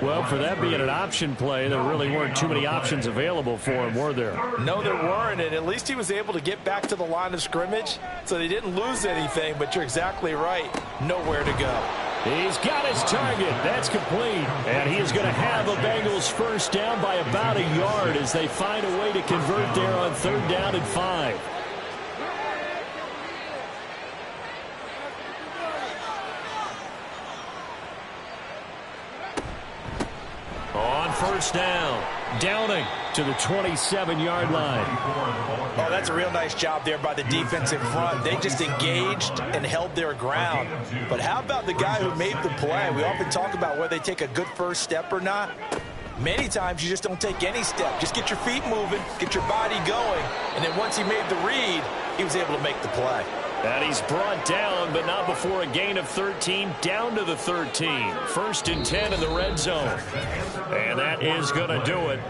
Well, for that being an option play, there really weren't too many options available for him, were there? No, there weren't, and at least he was able to get back to the line of scrimmage, so they didn't lose anything, but you're exactly right. Nowhere to go. He's got his target. That's complete. And he is going to have a Bengals 1st down by about a yard as they find a way to convert there on 3rd down and 5. On 1st down, Downing to the 27-yard line. Oh, that's a real nice job there by the defensive front. They just engaged and held their ground. But how about the guy who made the play? We often talk about whether they take a good first step or not. Many times you just don't take any step. Just get your feet moving, get your body going, and then once he made the read, he was able to make the play. And he's brought down, but not before a gain of 13, down to the 13. First and 10 in the red zone. And that is going to do it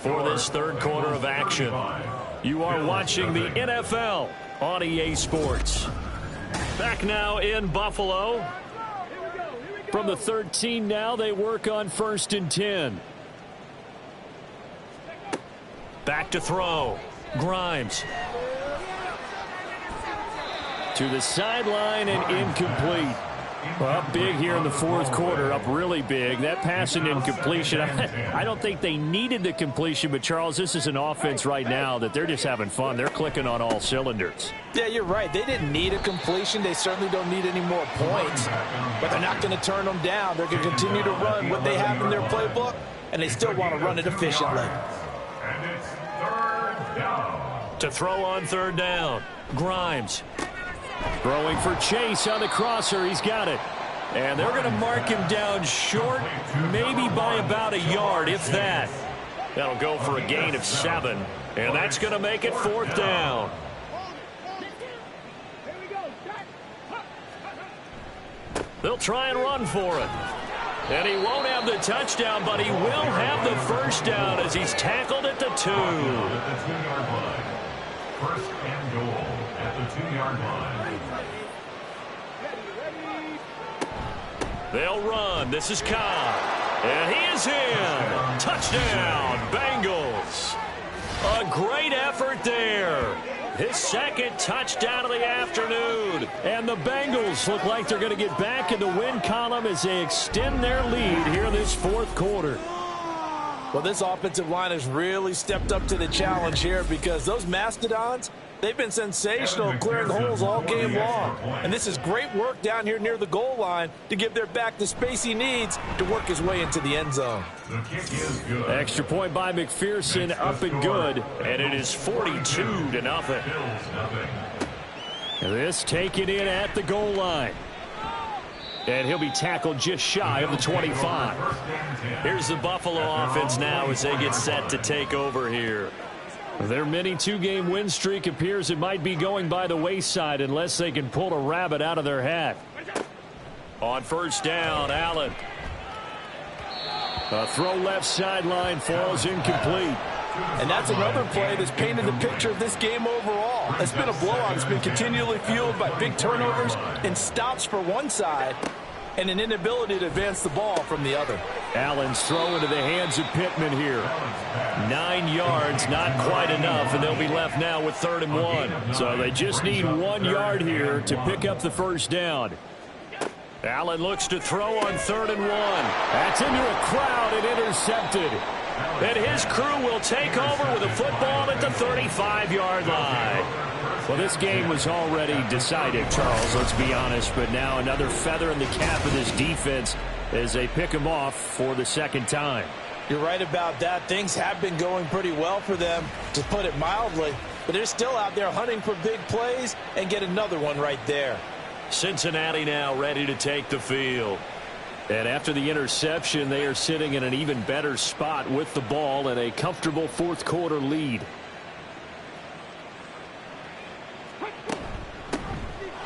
for this third quarter of action. You are watching the NFL on EA Sports. Back now in Buffalo. From the 13 now, they work on first and 10. Back to throw. Grimes. To the sideline and incomplete. Up big here in the fourth quarter, up really big. That pass and incompletion, I don't think they needed the completion, but Charles, this is an offense right now that they're just having fun. They're clicking on all cylinders. Yeah, you're right. They didn't need a completion. They certainly don't need any more points, but they're not going to turn them down. They're going to continue to run what they have in their playbook, and they still want to run it efficiently. And it's third down. To throw on third down, Grimes. Throwing for Chase on the crosser. He's got it. And they're going to mark him down short, maybe by about a yard, if that. That'll go for a gain of 7. And that's going to make it fourth down. They'll try and run for it. And he won't have the touchdown, but he will have the first down as he's tackled at the 2. At the 2-yard line. First and goal at the 2-yard line. They'll run. This is Cobb. And he is in. Touchdown, Bengals. A great effort there. His second touchdown of the afternoon. And the Bengals look like they're going to get back in the win column as they extend their lead here in this fourth quarter. Well, this offensive line has really stepped up to the challenge here because those Mastodons, they've been sensational clearing holes all game long. And this is great work down here near the goal line to give their back the space he needs to work his way into the end zone. The kick is good. Extra point by McPherson, up and good. And it is 42-0. Bills nothing. This taken in at the goal line. And he'll be tackled just shy of the 25. Here's the Buffalo offense now as they get set to take over here. Their mini 2-game win streak appears it might be going by the wayside unless they can pull a rabbit out of their hat. On first down, Allen. A throw left sideline falls incomplete. And that's another play that's painted the picture of this game overall. It's been a blowout. It's been continually fueled by big turnovers and stops for one side and an inability to advance the ball from the other. Allen's throw into the hands of Pittman here. 9 yards, not quite enough, and they'll be left now with 3rd and 1. So they just need 1 yard here to pick up the first down. Allen looks to throw on 3rd and 1. That's into a crowd and intercepted. And his crew will take over with a football at the 35-yard line. Well, this game was already decided, Charles, let's be honest. But now another feather in the cap of this defense as they pick him off for the second time. You're right about that. Things have been going pretty well for them, to put it mildly. But they're still out there hunting for big plays and get another one right there. Cincinnati now ready to take the field. And after the interception, they are sitting in an even better spot with the ball and a comfortable fourth quarter lead.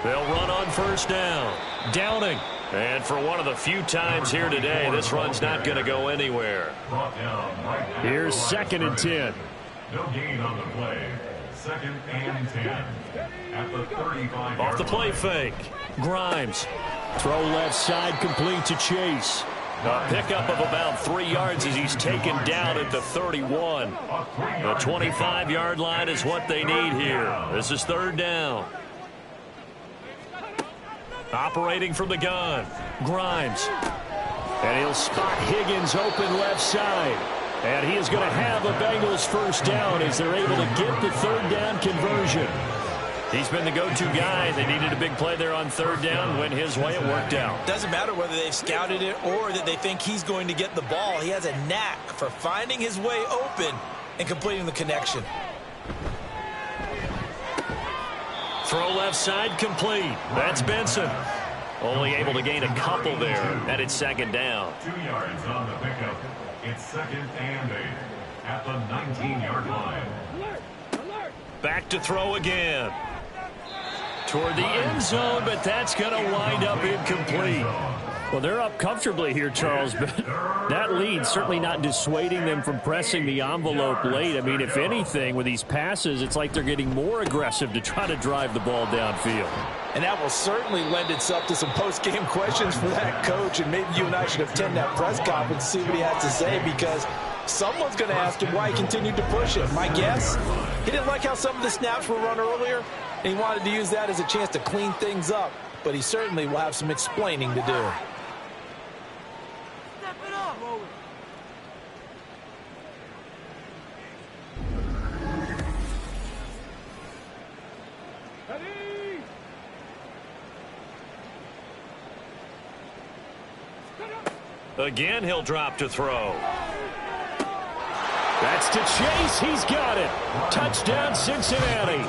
They'll run on first down. Downing. And for one of the few times here today, this run's not going to go anywhere. Here's 2nd and 10. No gain on the play. 2nd and 10. At the 35. Off the play fake. Grimes. Throw left side complete to Chase. A pickup of about 3 yards as he's taken down at the 31. The 25-yard line is what they need here. This is 3rd down. Operating from the gun. Grimes. And he'll spot Higgins open left side. And he is going to have a Bengals first down as they're able to get the 3rd down conversion. He's been the go-to guy. They needed a big play there on 3rd down. Went his way, it worked out. Doesn't matter whether they've scouted it or that they think he's going to get the ball. He has a knack for finding his way open and completing the connection. Throw left side complete. That's Benson. Only able to gain a couple there. And it's 2nd down. 2 yards on the pickup. It's 2nd and 8 at the 19-yard line. Back to throw again. toward the end zone, but that's going to wind up incomplete. Well, they're up comfortably here, Charles, but that lead certainly not dissuading them from pressing the envelope late. I mean, if anything, with these passes, it's like they're getting more aggressive to try to drive the ball downfield. And that will certainly lend itself to some post-game questions for that coach, and maybe you and I should attend that press conference and see what he has to say, because someone's going to ask him why he continued to push it. My guess, he didn't like how some of the snaps were run earlier, and he wanted to use that as a chance to clean things up, but he certainly will have some explaining to do. Again, he'll drop to throw. That's to Chase. He's got it. Touchdown, Cincinnati.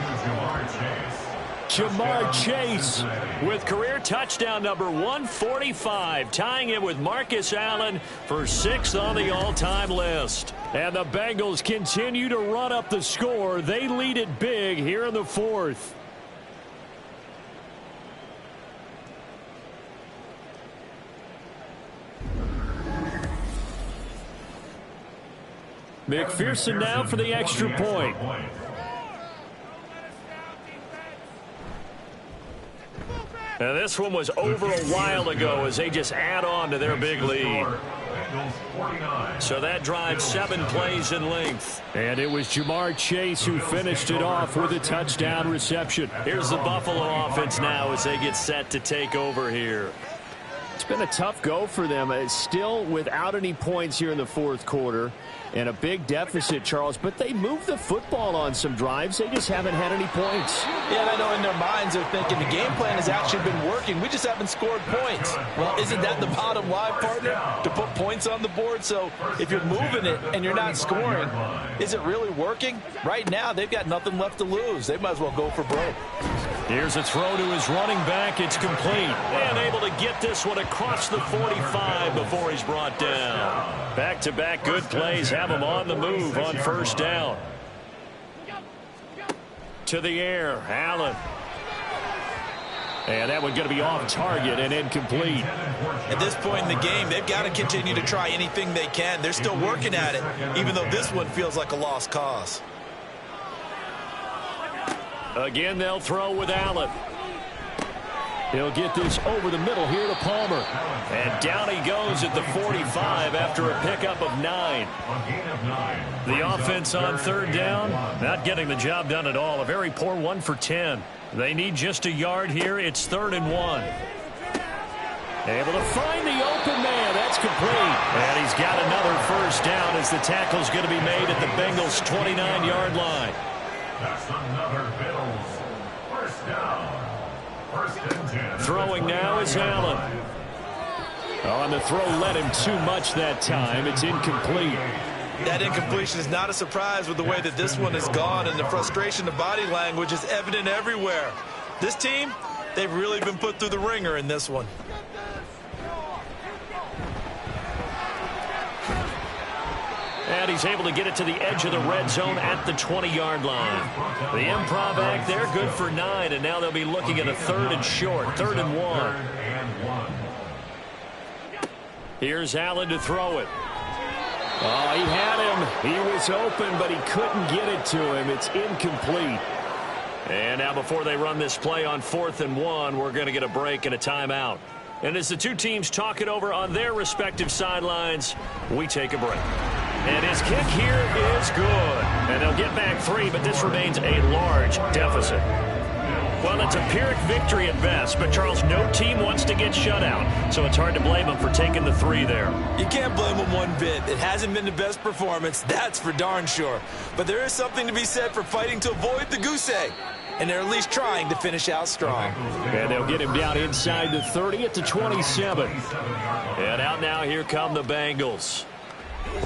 Jamar Chase With career touchdown number 145, tying it with Marcus Allen for 6th on the all-time list. And the Bengals continue to run up the score. They lead it big here in the 4th. McPherson now for the extra point. And this one was over a while ago as they just add on to their big lead. So that drives 7 plays in length. And it was Jamar Chase who finished it off with a touchdown reception. Here's the Buffalo offense now as they get set to take over here. It's been a tough go for them. It's still without any points here in the 4th quarter. And a big deficit, Charles, but they moved the football on some drives. They just haven't had any points. Yeah, and I know in their minds they're thinking the game plan has actually been working. We just haven't scored points. Well, isn't that the bottom line, partner? To put points on the board? So if you're moving it and you're not scoring, is it really working? Right now, they've got nothing left to lose. They might as well go for broke. Here's a throw to his running back. It's complete. And able to get this one across the 45 before he's brought down. Back-to-back good plays have him on the move on 1st down. To the air, Allen. And that one going to be off target and incomplete. At this point in the game, they've got to continue to try anything they can. They're still working at it, even though this one feels like a lost cause. Again, they'll throw with Allen. He'll get this over the middle here to Palmer. And down he goes at the 45 after a pickup of 9. The offense on 3rd down, not getting the job done at all. A very poor 1 for 10. They need just a yard here. It's 3rd and 1. Able to find the open man. That's complete. And he's got another 1st down as the tackle's going to be made at the Bengals' 29-yard line. That's another Bills 1st down. 1st and 10. Throwing now is Allen. On the throw led him too much that time. It's incomplete. That incompletion is not a surprise with the way that this one has gone, and the frustration of body language is evident everywhere. This team, they've really been put through the ringer in this one. And he's able to get it to the edge of the red zone at the 20-yard line. The improv act there, good for 9, and now they'll be looking at a 3rd and short, 3rd and 1. Here's Allen to throw it. Oh, he had him. He was open, but he couldn't get it to him. It's incomplete. And now before they run this play on 4th and 1, we're going to get a break and a timeout. And as the two teams talk it over on their respective sidelines, we take a break. And his kick here is good. And they'll get back 3, but this remains a large deficit. Well, it's a Pyrrhic victory at best, but Charles, no team wants to get shut out, so it's hard to blame them for taking the 3 there. You can't blame them one bit. It hasn't been the best performance, that's for darn sure. But there is something to be said for fighting to avoid the goose egg, and they're at least trying to finish out strong. And they'll get him down inside the 30 at the 27. And out now, here come the Bengals.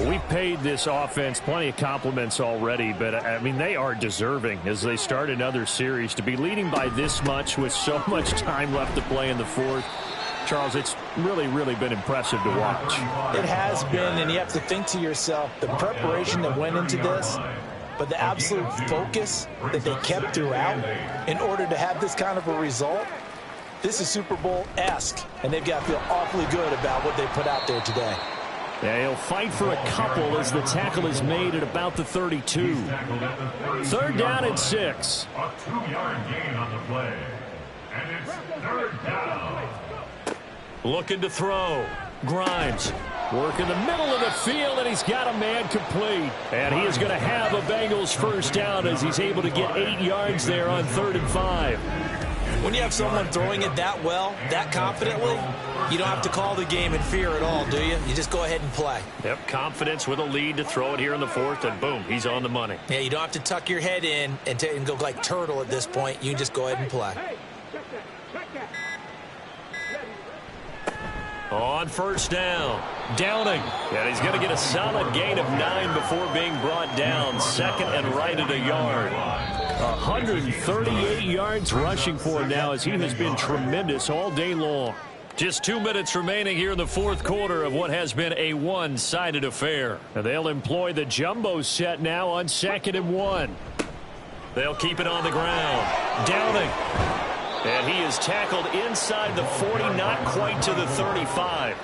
We paid this offense plenty of compliments already, but, I mean, they are deserving as they start another series. To be leading by this much with so much time left to play in the 4th, Charles, it's really, really been impressive to watch. It has been, and you have to think to yourself, the preparation that went into this, but the absolute focus that they kept throughout in order to have this kind of a result, this is Super Bowl-esque, and they've got to feel awfully good about what they put out there today. Yeah, he'll fight for a couple as the tackle is made at about the 32. Third down and 6. A 2-yard gain on the play. And it's third down. Looking to throw. Grimes. Work in the middle of the field, and he's got a man complete. And he is going to have a Bengals first down as he's able to get 8 yards there on 3rd and 5. When you have someone throwing it that well, that confidently, you don't have to call the game in fear at all, do you? You just go ahead and play. Yep, confidence with a lead to throw it here in the 4th, and boom, he's on the money. Yeah, you don't have to tuck your head in and go like turtle at this point. You can just go ahead and play. On first down, Downing. And he's going to get a solid gain of 9 before being brought down. Second and right at a yard. 138 yards rushing for him now as he has been tremendous all day long. Just 2 minutes remaining here in the 4th quarter of what has been a one-sided affair. And they'll employ the jumbo set now on 2nd and 1. They'll keep it on the ground. Downing. And he is tackled inside the 40, not quite to the 35.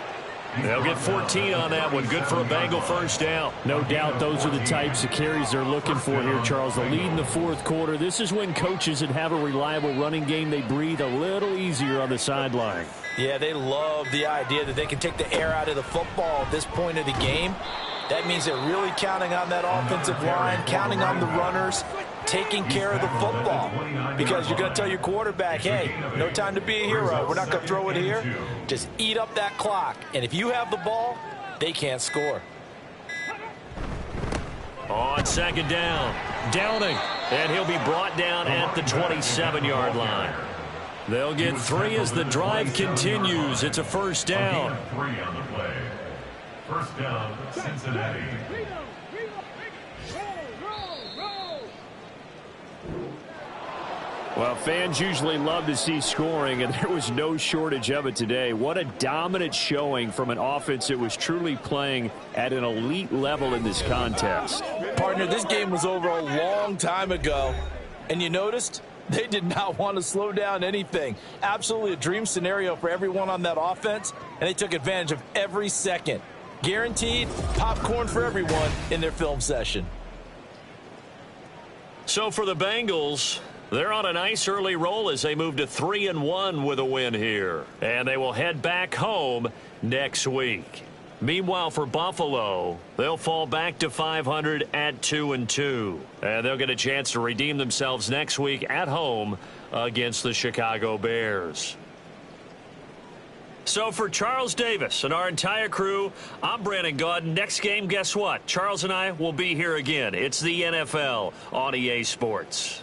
They'll get 14 on that one. Good for a Bengal first down. No doubt those are the types of carries they're looking for here, Charles. The lead in the 4th quarter. This is when coaches that have a reliable running game, they breathe a little easier on the sideline. Yeah, they love the idea that they can take the air out of the football at this point of the game. That means they're really counting on that offensive line, counting on the runners, taking care of the football. Because you're going to tell your quarterback, hey, no time to be a hero. We're not going to throw it here. Just eat up that clock. And if you have the ball, they can't score. On 2nd down, Downing. And he'll be brought down at the 27-yard line. They'll get 3 as the drive continues. It's a first down. 3 on the play. First down, Cincinnati. Well, fans usually love to see scoring, and there was no shortage of it today. What a dominant showing from an offense that was truly playing at an elite level in this contest. Partner, this game was over a long time ago, and you noticed they did not want to slow down anything. Absolutely a dream scenario for everyone on that offense, and they took advantage of every second. Guaranteed popcorn for everyone in their film session. So for the Bengals, they're on a nice early roll as they move to 3-1 with a win here. And they will head back home next week. Meanwhile, for Buffalo, they'll fall back to 500 at 2-2. And they'll get a chance to redeem themselves next week at home against the Chicago Bears. So for Charles Davis and our entire crew, I'm Brandon Gaudin. Next game, guess what? Charles and I will be here again. It's the NFL on EA Sports.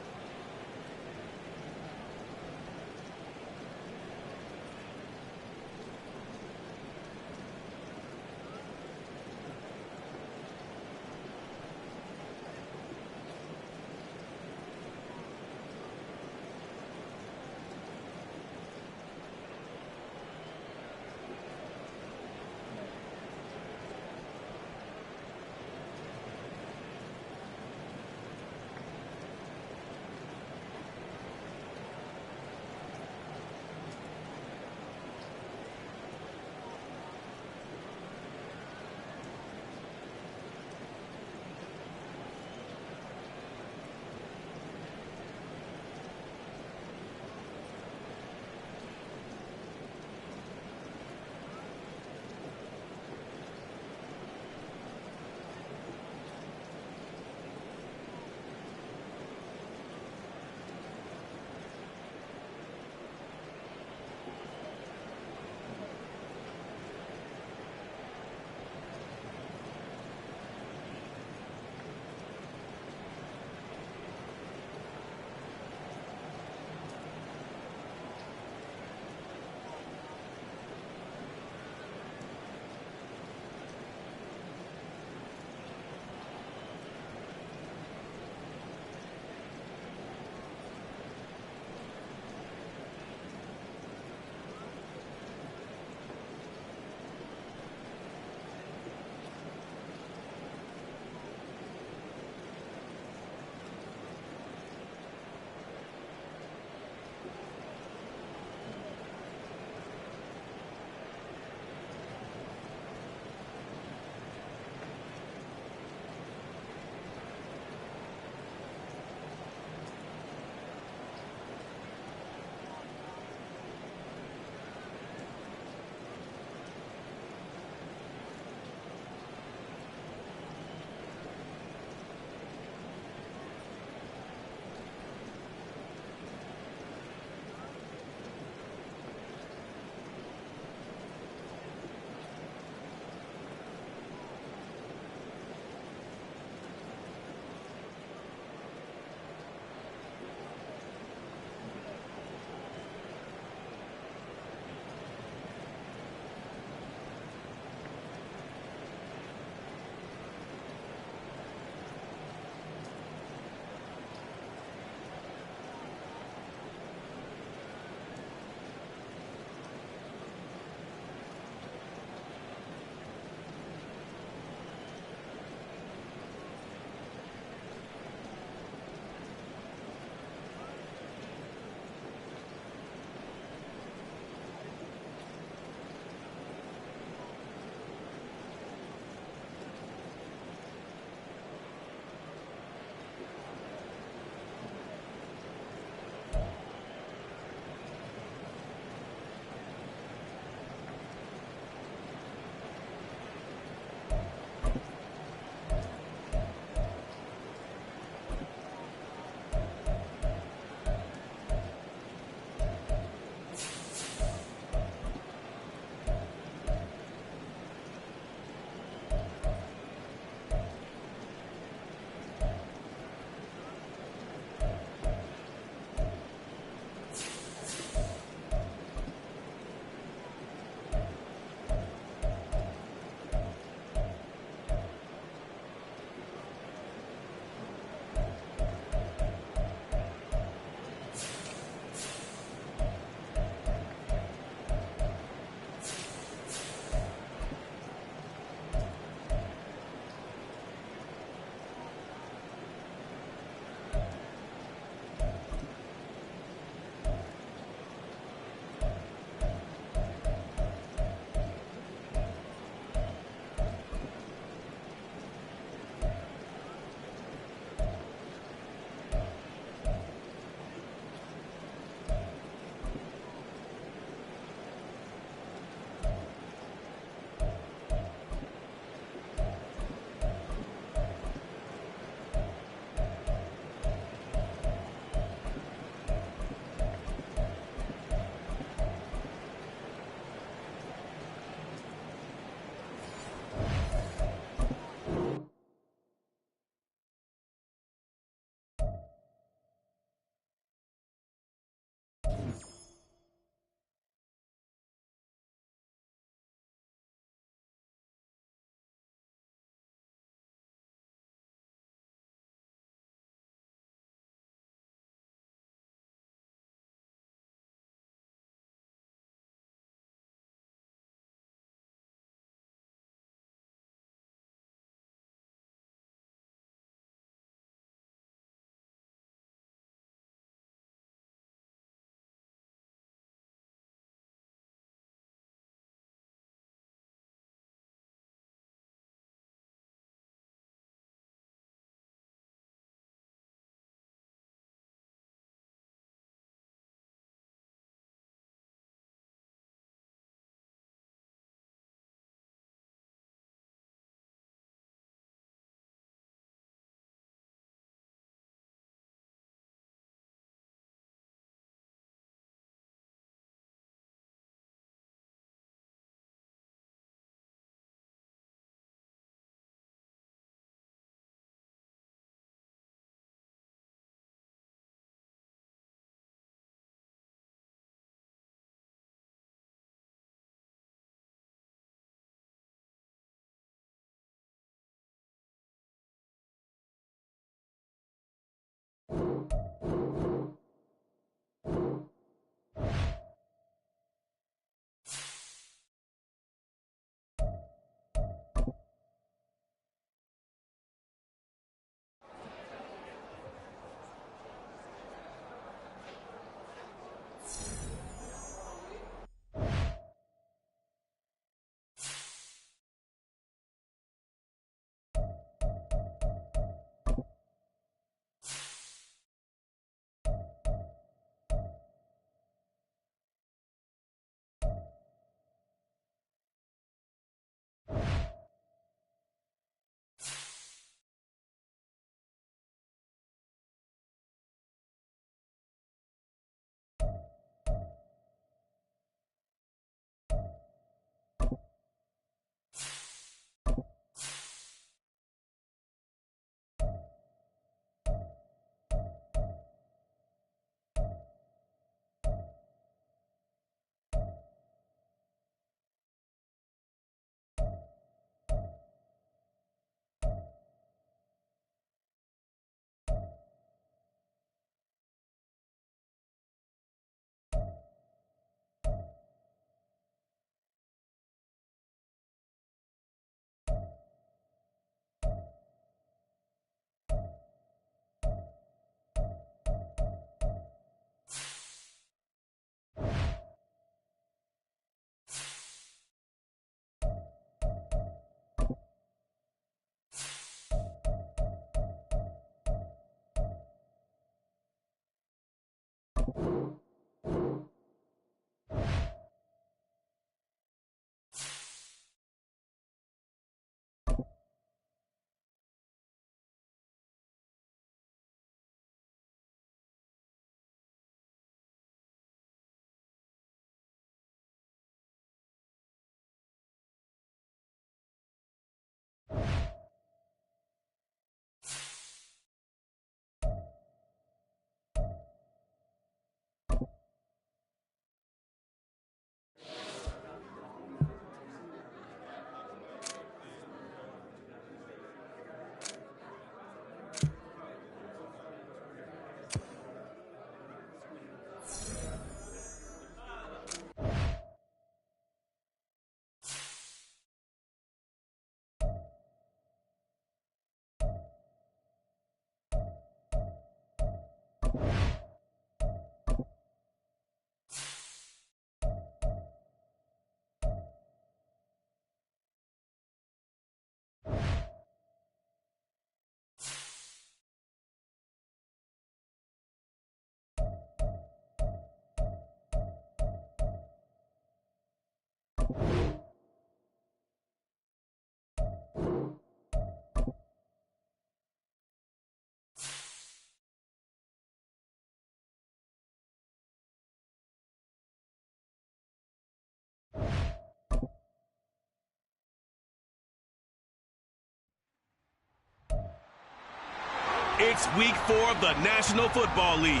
It's week 4 of the National Football League.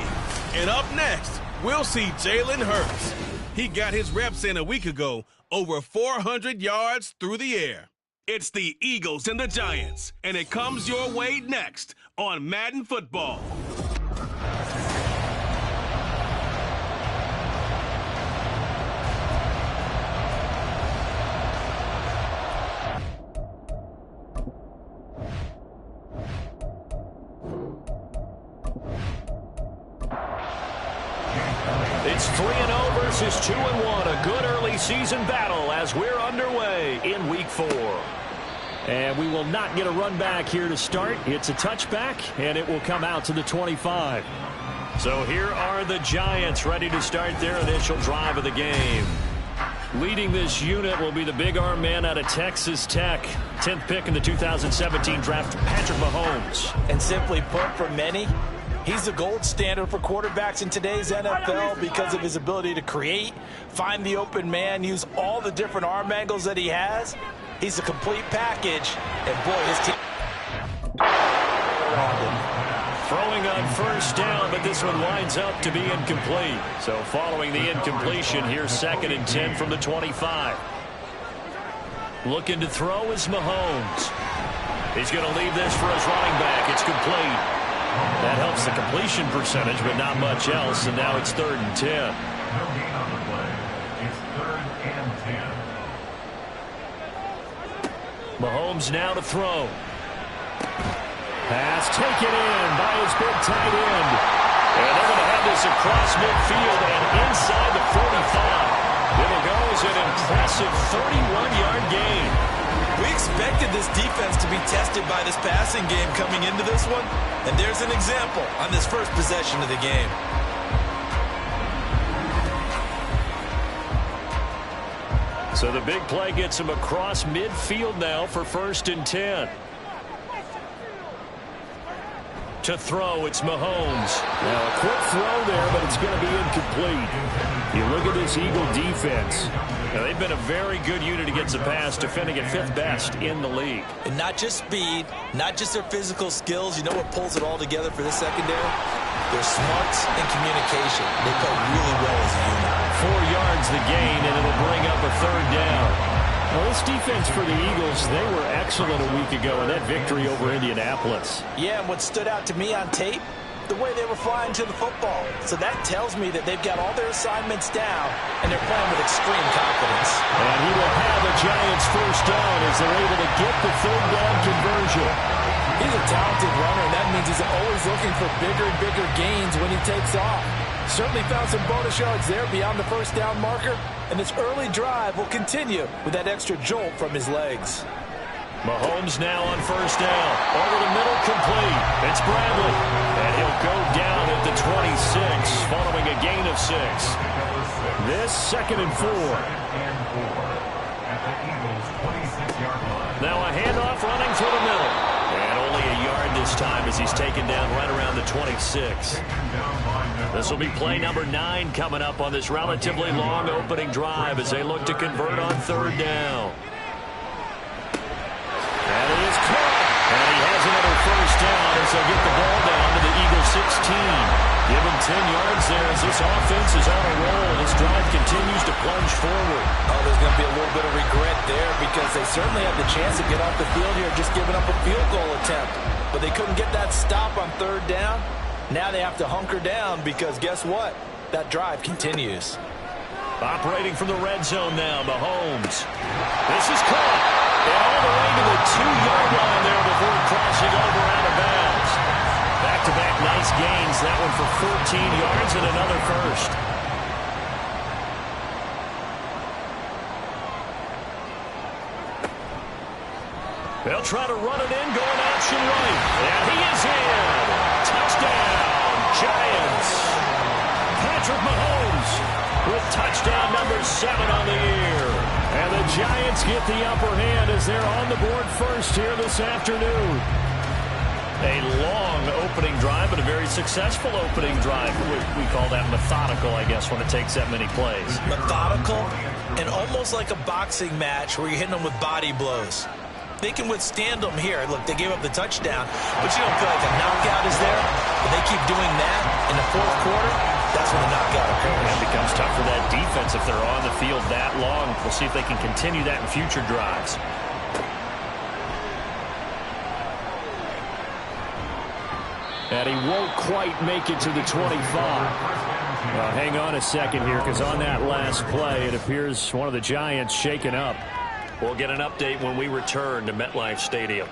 And up next, we'll see Jalen Hurts. He got his reps in a week ago, over 400 yards through the air. It's the Eagles and the Giants, and it comes your way next on Madden Football. It's 3-0 versus 2-1. A good early season battle as we're underway in week 4. And we will not get a run back here to start. It's a touchback, and it will come out to the 25. So here are the Giants ready to start their initial drive of the game. Leading this unit will be the big arm man out of Texas Tech. 10th pick in the 2017 draft, Patrick Mahomes. And simply put, for many, he's the gold standard for quarterbacks in today's NFL because of his ability to create, find the open man, use all the different arm angles that he has. He's a complete package, and boy, his team... Throwing on first down, but this one winds up to be incomplete. So following the incompletion, here's 2nd and 10 from the 25. Looking to throw is Mahomes. He's going to leave this for his running back. It's complete. That helps the completion percentage, but not much else, and now it's 3rd and 10. No gain on the play. It's 3rd and 10. Mahomes now to throw. Pass taken in by his big tight end. And they're going to have this across midfield and inside the 45. It'll go as an impressive 31-yard gain. We expected this defense to be tested by this passing game coming into this one, and there's an example on this first possession of the game. So the big play gets him across midfield now for 1st and 10. To throw, it's Mahomes. Now a quick throw there, but it's going to be incomplete. You look at this Eagle defense. Now, they've been a very good unit against the pass, defending at 5th best in the league. And not just speed, not just their physical skills. You know what pulls it all together for this secondary? Their smarts and communication. They play really well as a unit. 4 yards the gain, and it'll bring up a 3rd down. Well, this defense for the Eagles, they were excellent a week ago in that victory over Indianapolis. Yeah, and what stood out to me on tape, the way they were flying to the football. So that tells me that they've got all their assignments down, and they're playing with extreme confidence. And he will have the Giants' first down as they're able to get the 3rd down conversion. He's a talented runner, and that means he's always looking for bigger and bigger gains when he takes off. Certainly found some bonus yards there beyond the first down marker, and this early drive will continue with that extra jolt from his legs. Mahomes now on first down. Over the middle, complete. It's Bradley. And he'll go down at the 26, following a gain of 6. This 2nd and 4. At the Eagles' 26-yard line. Now a handoff running through the middle. And only a yard this time as he's taken down right around the 26. This will be play number 9 coming up on this relatively long opening drive as they look to convert on 3rd down. And he is caught. And he has another first down as they'll get the ball down to the Eagles 16. Give him 10 yards there as this offense is on a roll. This drive continues to plunge forward. Oh, there's going to be a little bit of regret there because they certainly had the chance to get off the field here just giving up a field goal attempt. But they couldn't get that stop on 3rd down. Now they have to hunker down because guess what? That drive continues. Operating from the red zone now, Mahomes. This is caught. And all the way to the 2-yard line there before crossing over out of bounds. Back-to-back nice gains. That one for 14 yards and another first. They'll try to run it in, going option right. And he is in. Touchdown, Giants. Patrick Mahomes with touchdown number 7 on the year. And Giants get the upper hand as they're on the board first here this afternoon. A long opening drive, but a very successful opening drive. We call that methodical, I guess, when it takes that many plays. Methodical and almost like a boxing match where you're hitting them with body blows. They can withstand them here. Look, they gave up the touchdown, but you don't feel like a knockout is there. But they keep doing that in the fourth quarter, that's when the knockout occurs. It becomes tough for that defense if they're on the field that long. We'll see if they can continue that in future drives. And he won't quite make it to the 25. Hang on a second here, because on that last play, it appears one of the Giants shaken up. We'll get an update when we return to MetLife Stadium.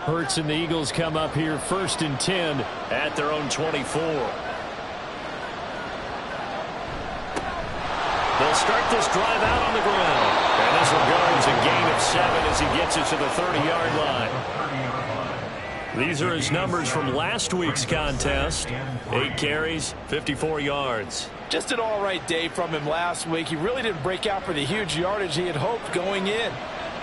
Hurts and the Eagles come up here 1st and 10 at their own 24. They'll start this drive out on the ground. And this one goes a gain of 7 as he gets it to the 30-yard line. These are his numbers from last week's contest. 8 carries, 54 yards. Just an all-right day from him last week. He really didn't break out for the huge yardage he had hoped going in.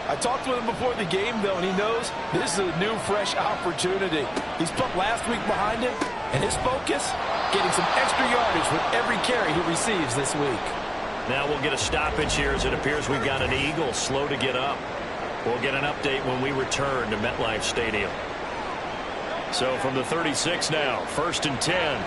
I talked with him before the game, though, and he knows this is a new, fresh opportunity. He's put last week behind him, and his focus, getting some extra yardage with every carry he receives this week. Now we'll get a stoppage here as it appears we've got an Eagle slow to get up. We'll get an update when we return to MetLife Stadium. So from the 36 now, 1st and 10.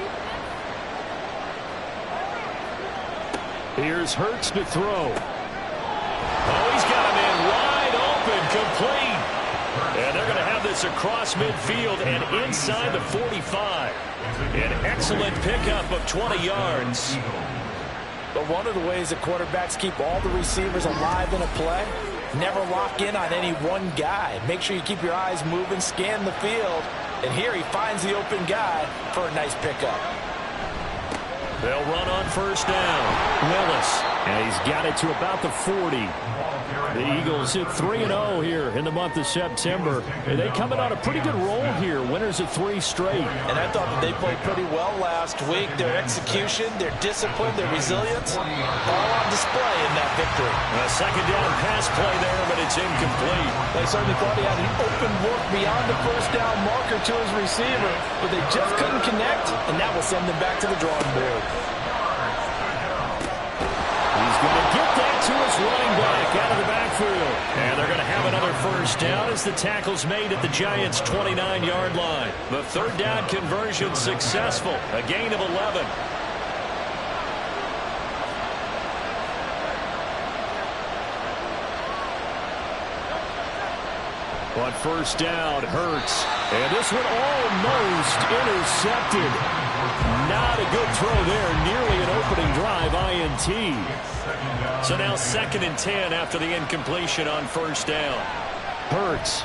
Here's Hurts to throw. Oh, he's got him in wide open, complete. And they're going to have this across midfield and inside the 45. An excellent pickup of 20 yards. But one of the ways that quarterbacks keep all the receivers alive in a play, never lock in on any one guy. Make sure you keep your eyes moving, scan the field. And here he finds the open guy for a nice pickup. They'll run on 1st down. Willis. And he's got it to about the 40. The Eagles hit 3-0 here in the month of September. And they coming on a pretty good roll here. Winners of 3 straight. And I thought that they played pretty well last week. Their execution, their discipline, their resilience, all on display in that victory. A 2nd down pass play there, but it's incomplete. They certainly thought he had an open look beyond the 1st down marker to his receiver, but they just couldn't connect, and that will send them back to the drawing board. He's going to get that to his running back out of the backfield. And they're going to have another 1st down as the tackle's made at the Giants' 29-yard line. The 3rd down conversion successful. A gain of 11. On 1st down, Hurts. And this one almost intercepted. Not a good throw there. Nearly an opening drive INT. So now 2nd and 10 after the incompletion on 1st down. Hurts.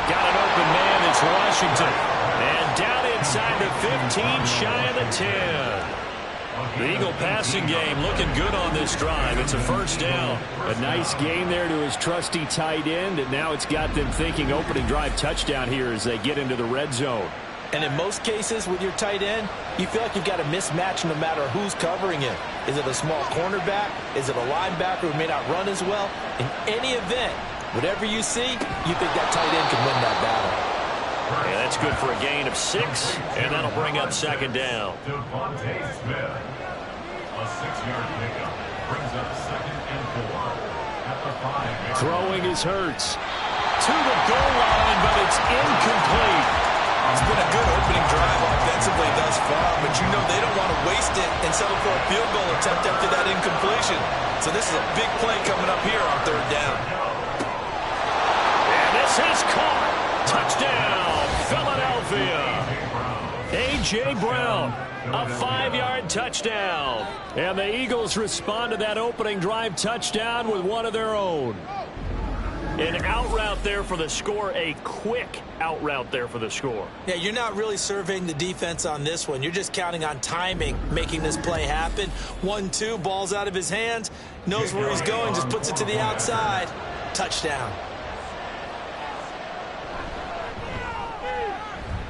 Got an open man. It's Washington. And down inside the 15, shy of the 10. The Eagle passing game looking good on this drive. It's a 1st down. A nice game there to his trusty tight end, and now it's got them thinking opening drive touchdown here as they get into the red zone. And in most cases with your tight end, you feel like you've got a mismatch no matter who's covering him. Is it a small cornerback? Is it a linebacker who may not run as well? In any event, whatever you see, you think that tight end can win that battle. Yeah, that's good for a gain of 6, and that'll bring up 2nd down. Devontae Smith. A 6-yard pickup brings up 2nd and 4 at the 5. Throwing is Hurts. To the goal line, but it's incomplete. It's been a good opening drive offensively thus far, but you know they don't want to waste it and settle for a field goal attempt after that incompletion. So this is a big play coming up here on 3rd down. And this is caught. Touchdown, Philadelphia. A.J. Brown, a 5-yard touchdown. And the Eagles respond to that opening drive touchdown with one of their own. An out route there for the score, a quick out route there for the score. Yeah, you're not really surveying the defense on this one. You're just counting on timing, making this play happen. 1-2, ball's out of his hands, knows where he's going, just puts it to the outside. Touchdown.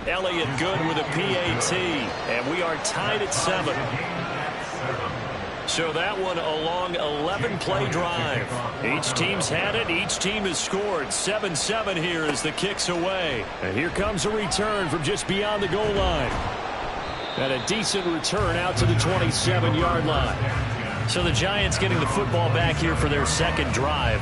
Elliott good with a PAT, and we are tied at 7. So that one a long 11-play drive. Each team's had it. Each team has scored. 7-7 here as the kick's away. And here comes a return from just beyond the goal line. And a decent return out to the 27-yard line. So the Giants getting the football back here for their second drive.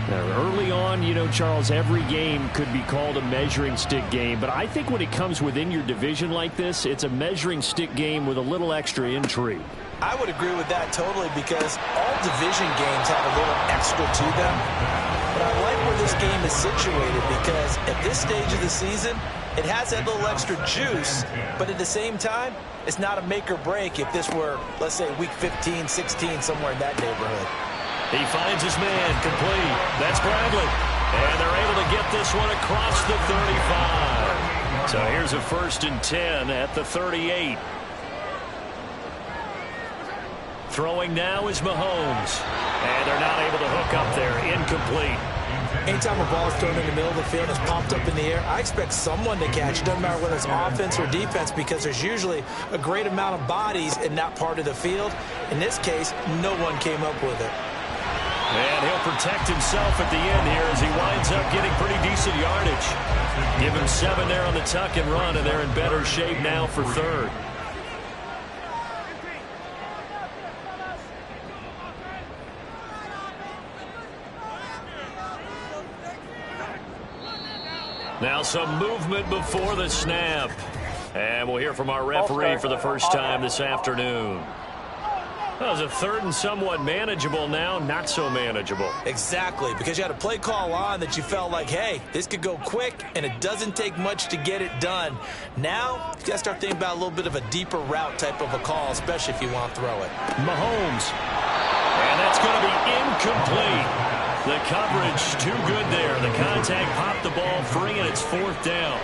Now, early on, you know, Charles, every game could be called a measuring stick game. But I think when it comes within your division like this, it's a measuring stick game with a little extra intrigue. I would agree with that totally because all division games have a little extra to them. But I like where this game is situated because at this stage of the season, it has that little extra juice, but at the same time, it's not a make or break if this were, let's say, week 15, 16, somewhere in that neighborhood. He finds his man, complete. That's Bradley. And they're able to get this one across the 35. So here's a 1st and 10 at the 38. Throwing now is Mahomes. And they're not able to hook up there. Incomplete. Anytime a ball is thrown in the middle of the field and is popped up in the air, I expect someone to catch. It doesn't matter whether it's offense or defense because there's usually a great amount of bodies in that part of the field. In this case, no one came up with it. And he'll protect himself at the end here as he winds up getting pretty decent yardage. Give him 7 there on the tuck and run, and they're in better shape now for 3rd. Now some movement before the snap. And we'll hear from our referee for the first time this afternoon. That was a 3rd and somewhat manageable now, not so manageable. Exactly, because you had a play call on that you felt like, hey, this could go quick, and it doesn't take much to get it done. Now, you got to start thinking about a little bit of a deeper route type of a call, especially if you want to throw it. Mahomes. And that's going to be incomplete. The coverage too good there. The contact popped the ball free, and it's 4th down.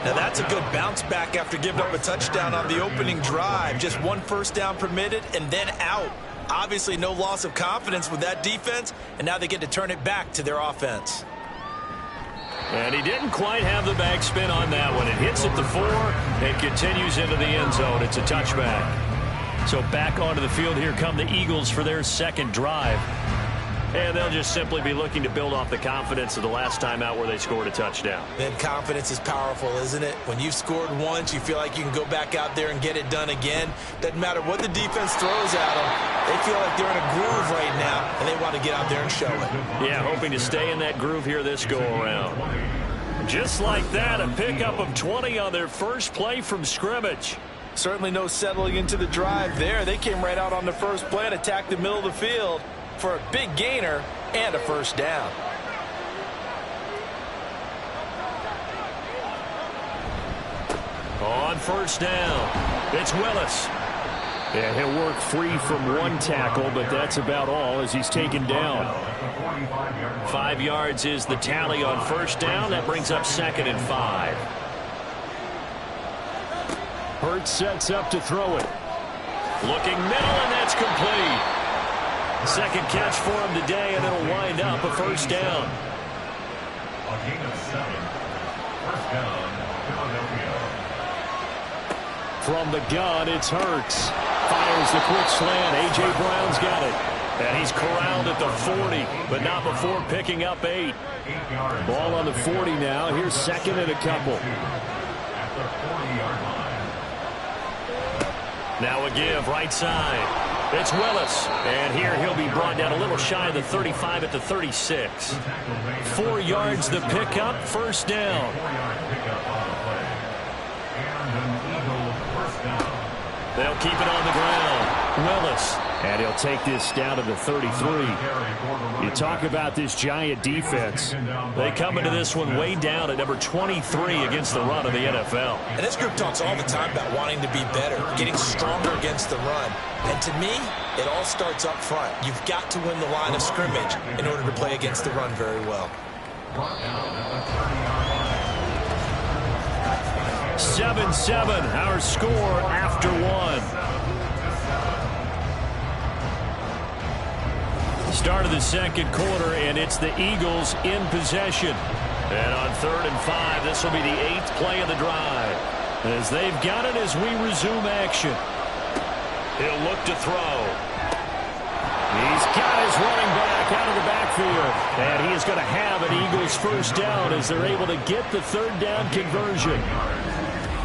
Now that's a good bounce back after giving up a touchdown on the opening drive. Just 1 first down permitted and then out. Obviously no loss of confidence with that defense, and now they get to turn it back to their offense. And he didn't quite have the backspin on that one. It hits at the 4 and continues into the end zone. It's a touchback. So back onto the field here come the Eagles for their second drive. And they'll just simply be looking to build off the confidence of the last time out where they scored a touchdown. Then confidence is powerful, isn't it? When you've scored once, you feel like you can go back out there and get it done again. Doesn't matter what the defense throws at them. They feel like they're in a groove right now, and they want to get out there and show it. Yeah, hoping to stay in that groove here this go-around. Just like that, a pickup of 20 on their first play from scrimmage. Certainly no settling into the drive there. They came right out on the first play and attacked the middle of the field for a big gainer and a first down. On first down, it's Willis. Yeah, he'll work free from one tackle, but that's about all as he's taken down. 5 yards is the tally on first down. That brings up 2nd and 5. Hurts sets up to throw it. Looking middle, and that's complete. Second catch for him today, and it'll wind up a first down. A gain of 7. First down, Philadelphia. From the gun, it's Hurts. Fires the quick slant. A.J. Brown's got it. And he's corralled at the 40, but not before picking up 8. Ball on the 40 now. Here's 2nd and a couple. At the 40-yard line. Now a give, right side. It's Willis, and here he'll be brought down a little shy of the 35 at the 36. 4 yards the pickup, first down. 4-yard pickup on the play. And an Eagle first down. They'll keep it on the ground. Willis. And he'll take this down to the 33. You talk about this Giant defense. They come into this one way down at number 23 against the run of the NFL. And this group talks all the time about wanting to be better, getting stronger against the run. And to me, it all starts up front. You've got to win the line of scrimmage in order to play against the run very well. 7-7, our score after 1. Start of the second quarter, and it's the Eagles in possession. And on 3rd and 5, this will be the 8th play of the drive. As they've got it as we resume action. He'll look to throw. He's got his running back out of the backfield. And he is going to have an Eagles first down as they're able to get the third down conversion.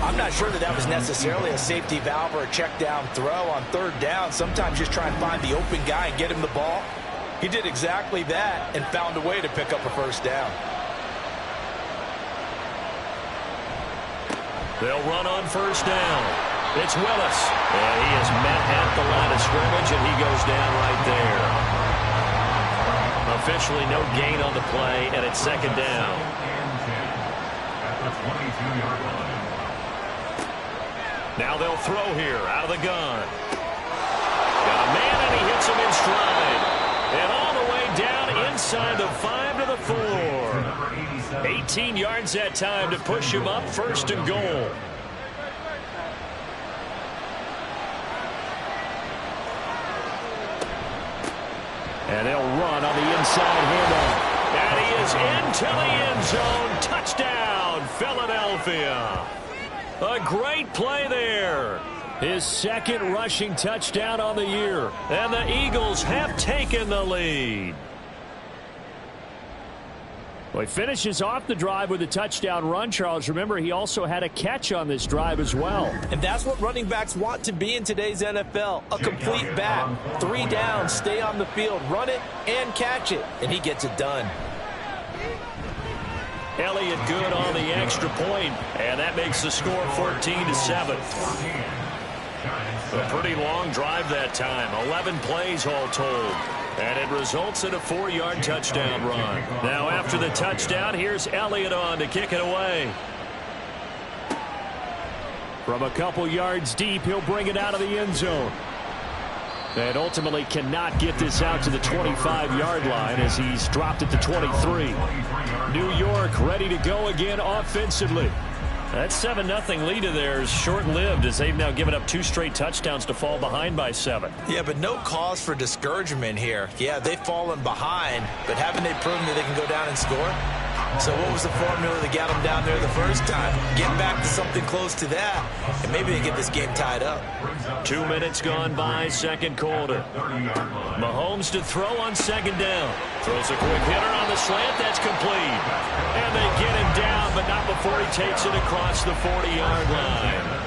I'm not sure that was necessarily a safety valve or a check down throw on third down. Sometimes just try and find the open guy and get him the ball. He did exactly that and found a way to pick up a first down. They'll run on first down. It's Willis. And he is met at the line of scrimmage, and he goes down right there. Officially no gain on the play, and it's second down. At the 22-yard line. Now they'll throw here out of the gun. Got a man, and he hits him in stride. And all the way down inside the 5 to the 4. 18 yards that time to push him up, first and goal. And they'll run on the inside handoff. And he is into the end zone. Touchdown, Philadelphia. A great play there. His second rushing touchdown on the year. And the Eagles have taken the lead. Well, he finishes off the drive with a touchdown run, Charles. Remember, he also had a catch on this drive as well. And that's what running backs want to be in today's NFL. A complete back. 3 downs, stay on the field, run it, and catch it. And he gets it done. Elliott good on the extra point, and that makes the score 14-7. A pretty long drive that time, 11 plays all told, and it results in a 4-yard touchdown run. Now after the touchdown, here's Elliott on to kick it away. From a couple yards deep, he'll bring it out of the end zone. And ultimately cannot get this out to the 25-yard line as he's dropped at the 23. New York ready to go again offensively. That 7-0 lead of theirs short-lived as they've now given up 2 straight touchdowns to fall behind by 7. Yeah, but no cause for discouragement here. Yeah, they've fallen behind, but haven't they proven that they can go down and score? So what was the formula that got them down there the first time? Get back to something close to that, and maybe they get this game tied up. 2 minutes gone by, second quarter. Mahomes to throw on second down. Throws a quick hitter on the slant. That's complete. And they get him down, but not before he takes it across the 40-yard line.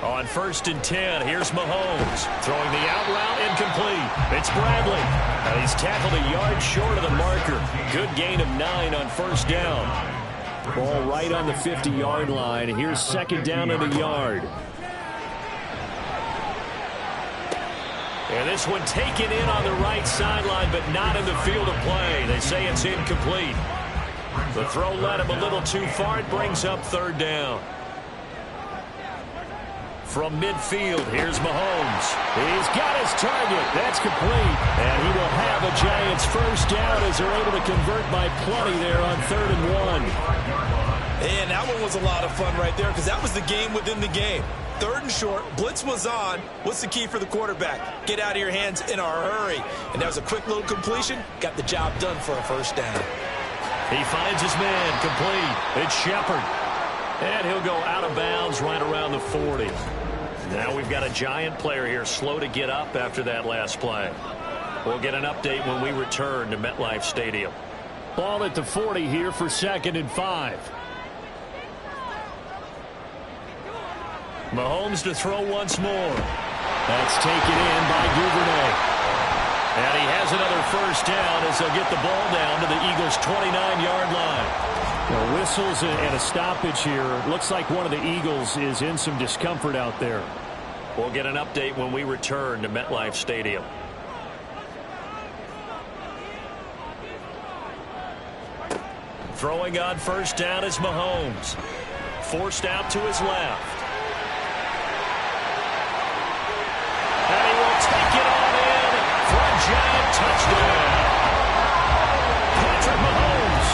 On first and 10, here's Mahomes. Throwing the out route, incomplete. It's Bradley. And he's tackled a yard short of the marker. Good gain of 9 on first down. Ball right on the 50-yard line. Here's second down and a yard. And this one taken in on the right sideline, but not in the field of play. They say it's incomplete. The throw led him a little too far. It brings up third down. From midfield, here's Mahomes. He's got his target. That's complete. And he will have a Giants first down as they're able to convert by plenty there on 3rd and 1. And that one was a lot of fun right there because that was the game within the game. 3rd and short, blitz was on. What's the key for the quarterback? Get out of your hands in a hurry. And that was a quick little completion. Got the job done for a first down. He finds his man, complete. It's Shepard. And he'll go out of bounds right around the 40. Now we've got a Giant player here slow to get up after that last play. We'll get an update when we return to MetLife Stadium. Ball at the 40 here for 2nd and 5. Mahomes to throw once more. That's taken in by Duvernay. And he has another first down as they'll get the ball down to the Eagles' 29-yard line. Well, whistles and a stoppage here. Looks like one of the Eagles is in some discomfort out there. We'll get an update when we return to MetLife Stadium. Throwing on first down is Mahomes. Forced out to his left. And he will take it on in for a Giant touchdown. Patrick Mahomes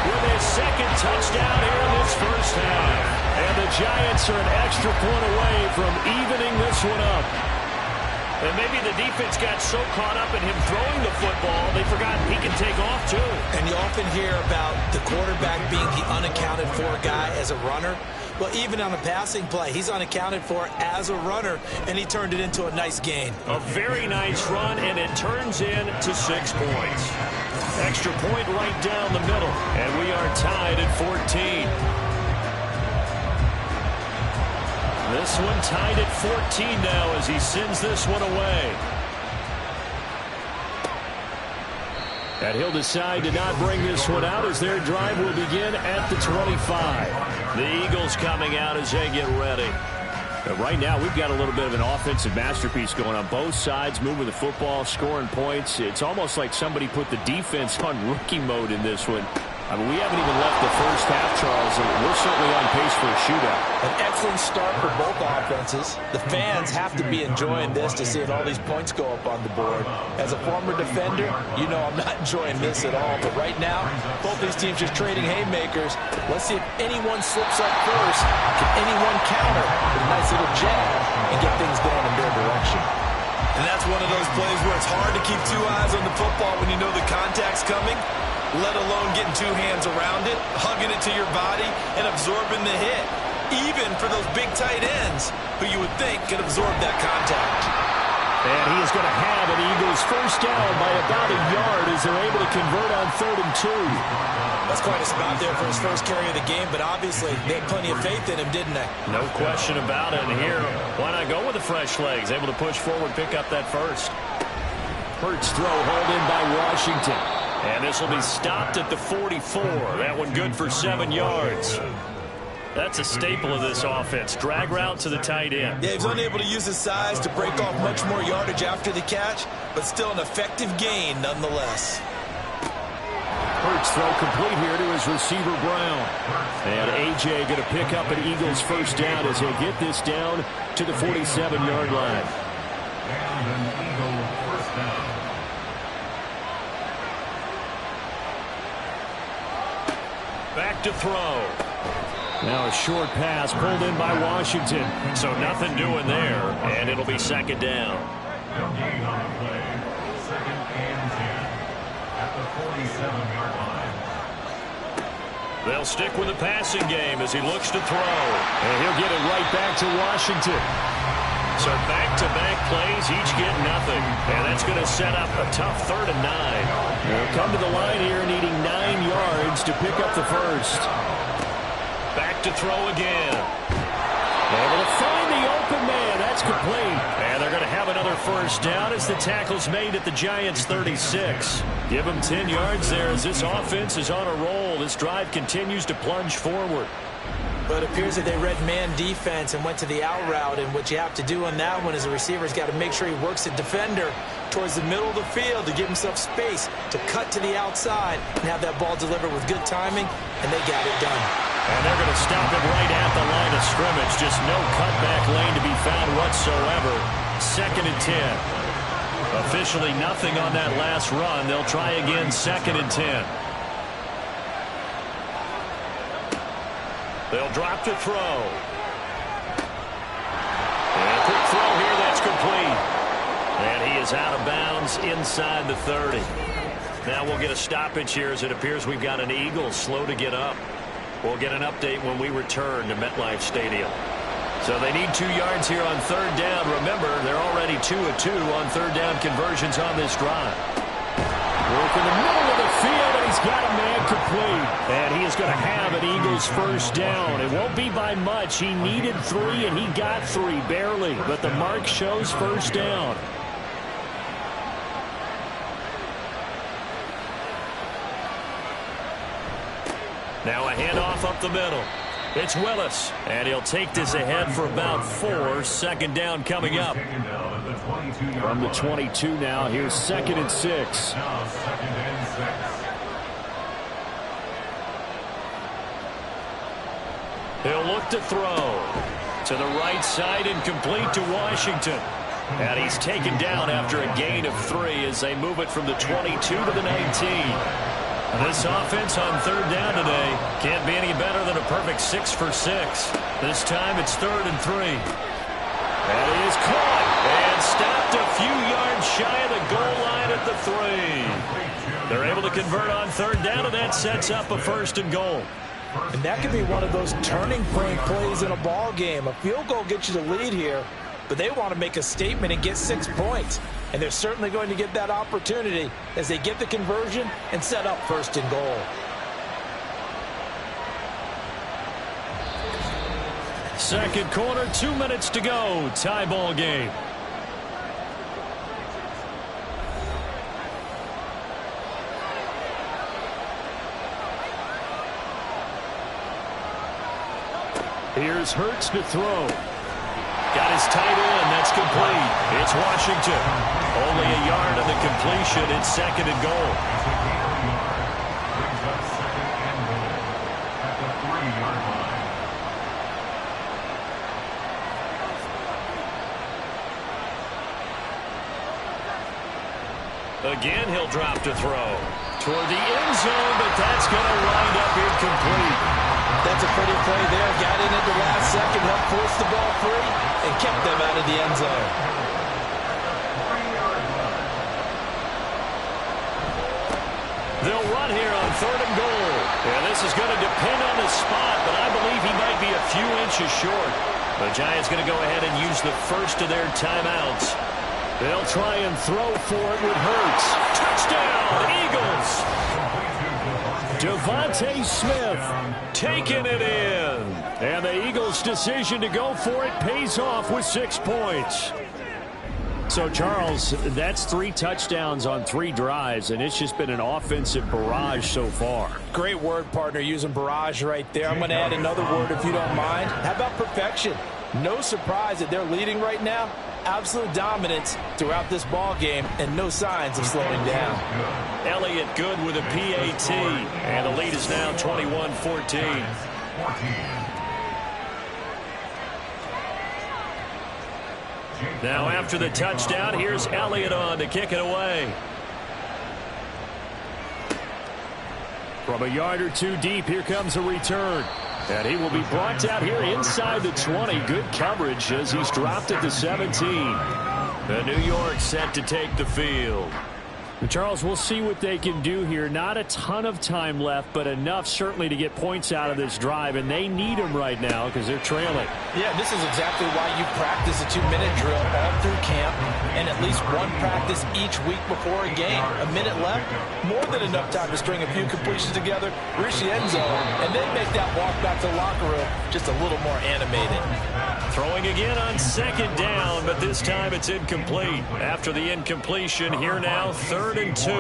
with his second touchdown here in this first half. And the Giants are an extra point away from evening this one up. And maybe the defense got so caught up in him throwing the football, they forgot he can take off too. And you often hear about the quarterback being the unaccounted for guy as a runner. Well, even on a passing play, he's unaccounted for as a runner, and he turned it into a nice gain. A very nice run, and it turns into 6 points. Extra point right down the middle, and we are tied at 14. This one tied at 14 now as he sends this one away. And he'll decide to not bring this one out as their drive will begin at the 25. The Eagles coming out as they get ready. But right now, we've got a little bit of an offensive masterpiece going on both sides, moving the football, scoring points. It's almost like somebody put the defense on rookie mode in this one. I mean, we haven't even left the first half, Charles, and we're certainly on pace for a shootout. An excellent start for both offenses. The fans have to be enjoying this to see all these points go up on the board. As a former defender, you know I'm not enjoying this at all. But right now, both these teams just trading haymakers. Let's see if anyone slips up first. Can anyone counter with a nice little jab and get things going in their direction? And that's one of those plays where it's hard to keep 2 eyes on the football when you know the contact's coming, let alone getting 2 hands around it, hugging it to your body, and absorbing the hit. Even for those big tight ends who you would think could absorb that contact. And he is going to have an Eagles first down by about a yard as they're able to convert on 3rd and 2. That's quite a spot there for his first carry of the game, but obviously they had plenty of faith in him, didn't they? No question about it. And here, why not go with the fresh legs? Able to push forward, pick up that first. Hurts throw hauled in by Washington. And this will be stopped at the 44. That one good for 7 yards. That's a staple of this offense. Drag route to the tight end. Yeah, he was unable to use his size to break off much more yardage after the catch, but still an effective gain nonetheless. Hurts throw complete here to his receiver Brown. And A.J. going to pick up an Eagles first down as he'll get this down to the 47-yard line. And an Eagle first down. Back to throw. Now a short pass pulled in by Washington. So nothing doing there, and it'll be 2nd down. No gain on the play. 2nd and 10 at the 47-yard line. They'll stick with the passing game as he looks to throw. And he'll get it right back to Washington. So back-to-back plays, each get nothing. And that's going to set up a tough 3rd and 9. They'll come to the line here needing 9 yards to pick up the first. Back to throw again. Able to find the open man. That's complete. And they're going to have another first down as the tackle's made at the Giants' 36. Give them 10 yards there as this offense is on a roll. This drive continues to plunge forward. But it appears that they read man defense and went to the out route, and what you have to do on that one is the receiver's got to make sure he works the defender towards the middle of the field to give himself space to cut to the outside and have that ball delivered with good timing, and they got it done. And they're going to stop it right at the line of scrimmage. Just no cutback lane to be found whatsoever. 2nd and 10. Officially nothing on that last run. They'll try again 2nd and 10. They'll drop to throw. And a quick throw here, that's complete. And he is out of bounds inside the 30. Now we'll get a stoppage here as it appears we've got an Eagle slow to get up. We'll get an update when we return to MetLife Stadium. So they need 2 yards here on 3rd down. Remember, they're already 2 of 2 on 3rd down conversions on this drive. Work in the middle of the field, and he's got a man complete. And he is going to have an Eagles first down. It won't be by much. He needed 3, and he got 3, barely. But the mark shows first down. Now a handoff up the middle. It's Willis, and he'll take this ahead for about 4. 2nd down coming up. From the 22 now, here's 2nd and 6. Now 2nd and 6. He'll look to throw. To the right side and complete to Washington. And he's taken down after a gain of 3 as they move it from the 22 to the 19. This offense on 3rd down today can't be any better than a perfect 6 for 6. This time it's 3rd and 3. And he is caught and stopped a few yards shy of the goal line at the 3. They're able to convert on 3rd down, and that sets up a 1st and goal. And that could be one of those turning point plays in a ball game. A field goal gets you the lead here, but they want to make a statement and get 6 points. And they're certainly going to get that opportunity as they get the conversion and set up first and goal. Second quarter, 2 minutes to go. Tie ball game. Here's Hurts to throw. Got his tight end. That's complete. It's Washington. Only a yard on the completion. It's second and goal. Brings up second and goal at the 3-yard line. Again, he'll drop to throw. Toward the end zone, but that's going to wind up incomplete. That's a pretty play there. Got in at the last second, helped force the ball free, and kept them out of the end zone. They'll run here on third and goal. And this is going to depend on the spot, but I believe he might be a few inches short. The Giants going to go ahead and use the first of their timeouts. They'll try and throw for it with Hurts. Touchdown, Eagles! Devontae Smith taking it in. And the Eagles' decision to go for it pays off with 6 points. So, Charles, that's 3 touchdowns on 3 drives, and it's just been an offensive barrage so far. Great word, partner, using barrage right there. I'm going to add another word if you don't mind. How about perfection? No surprise that they're leading right now. Absolute dominance throughout this ball game and no signs of slowing down. Elliott good with a PAT, and the lead is now 21-14. Now after the touchdown, here's Elliott on to kick it away. From a yard or 2 deep, here comes a return. And he will be brought down here inside the 20. Good coverage as he's dropped at the 17. The New York set to take the field. And Charles, we'll see what they can do here. Not a ton of time left, but enough certainly to get points out of this drive. And they need them right now because they're trailing. Yeah, this is exactly why you practice a 2-minute drill all through camp and at least one practice each week before a game. A minute left, more than enough time to string a few completions together, reach the end zone, and then make that walk back to the locker room just a little more animated. Throwing again on second down, but this time it's incomplete. After the incompletion, here now, 3rd and 2.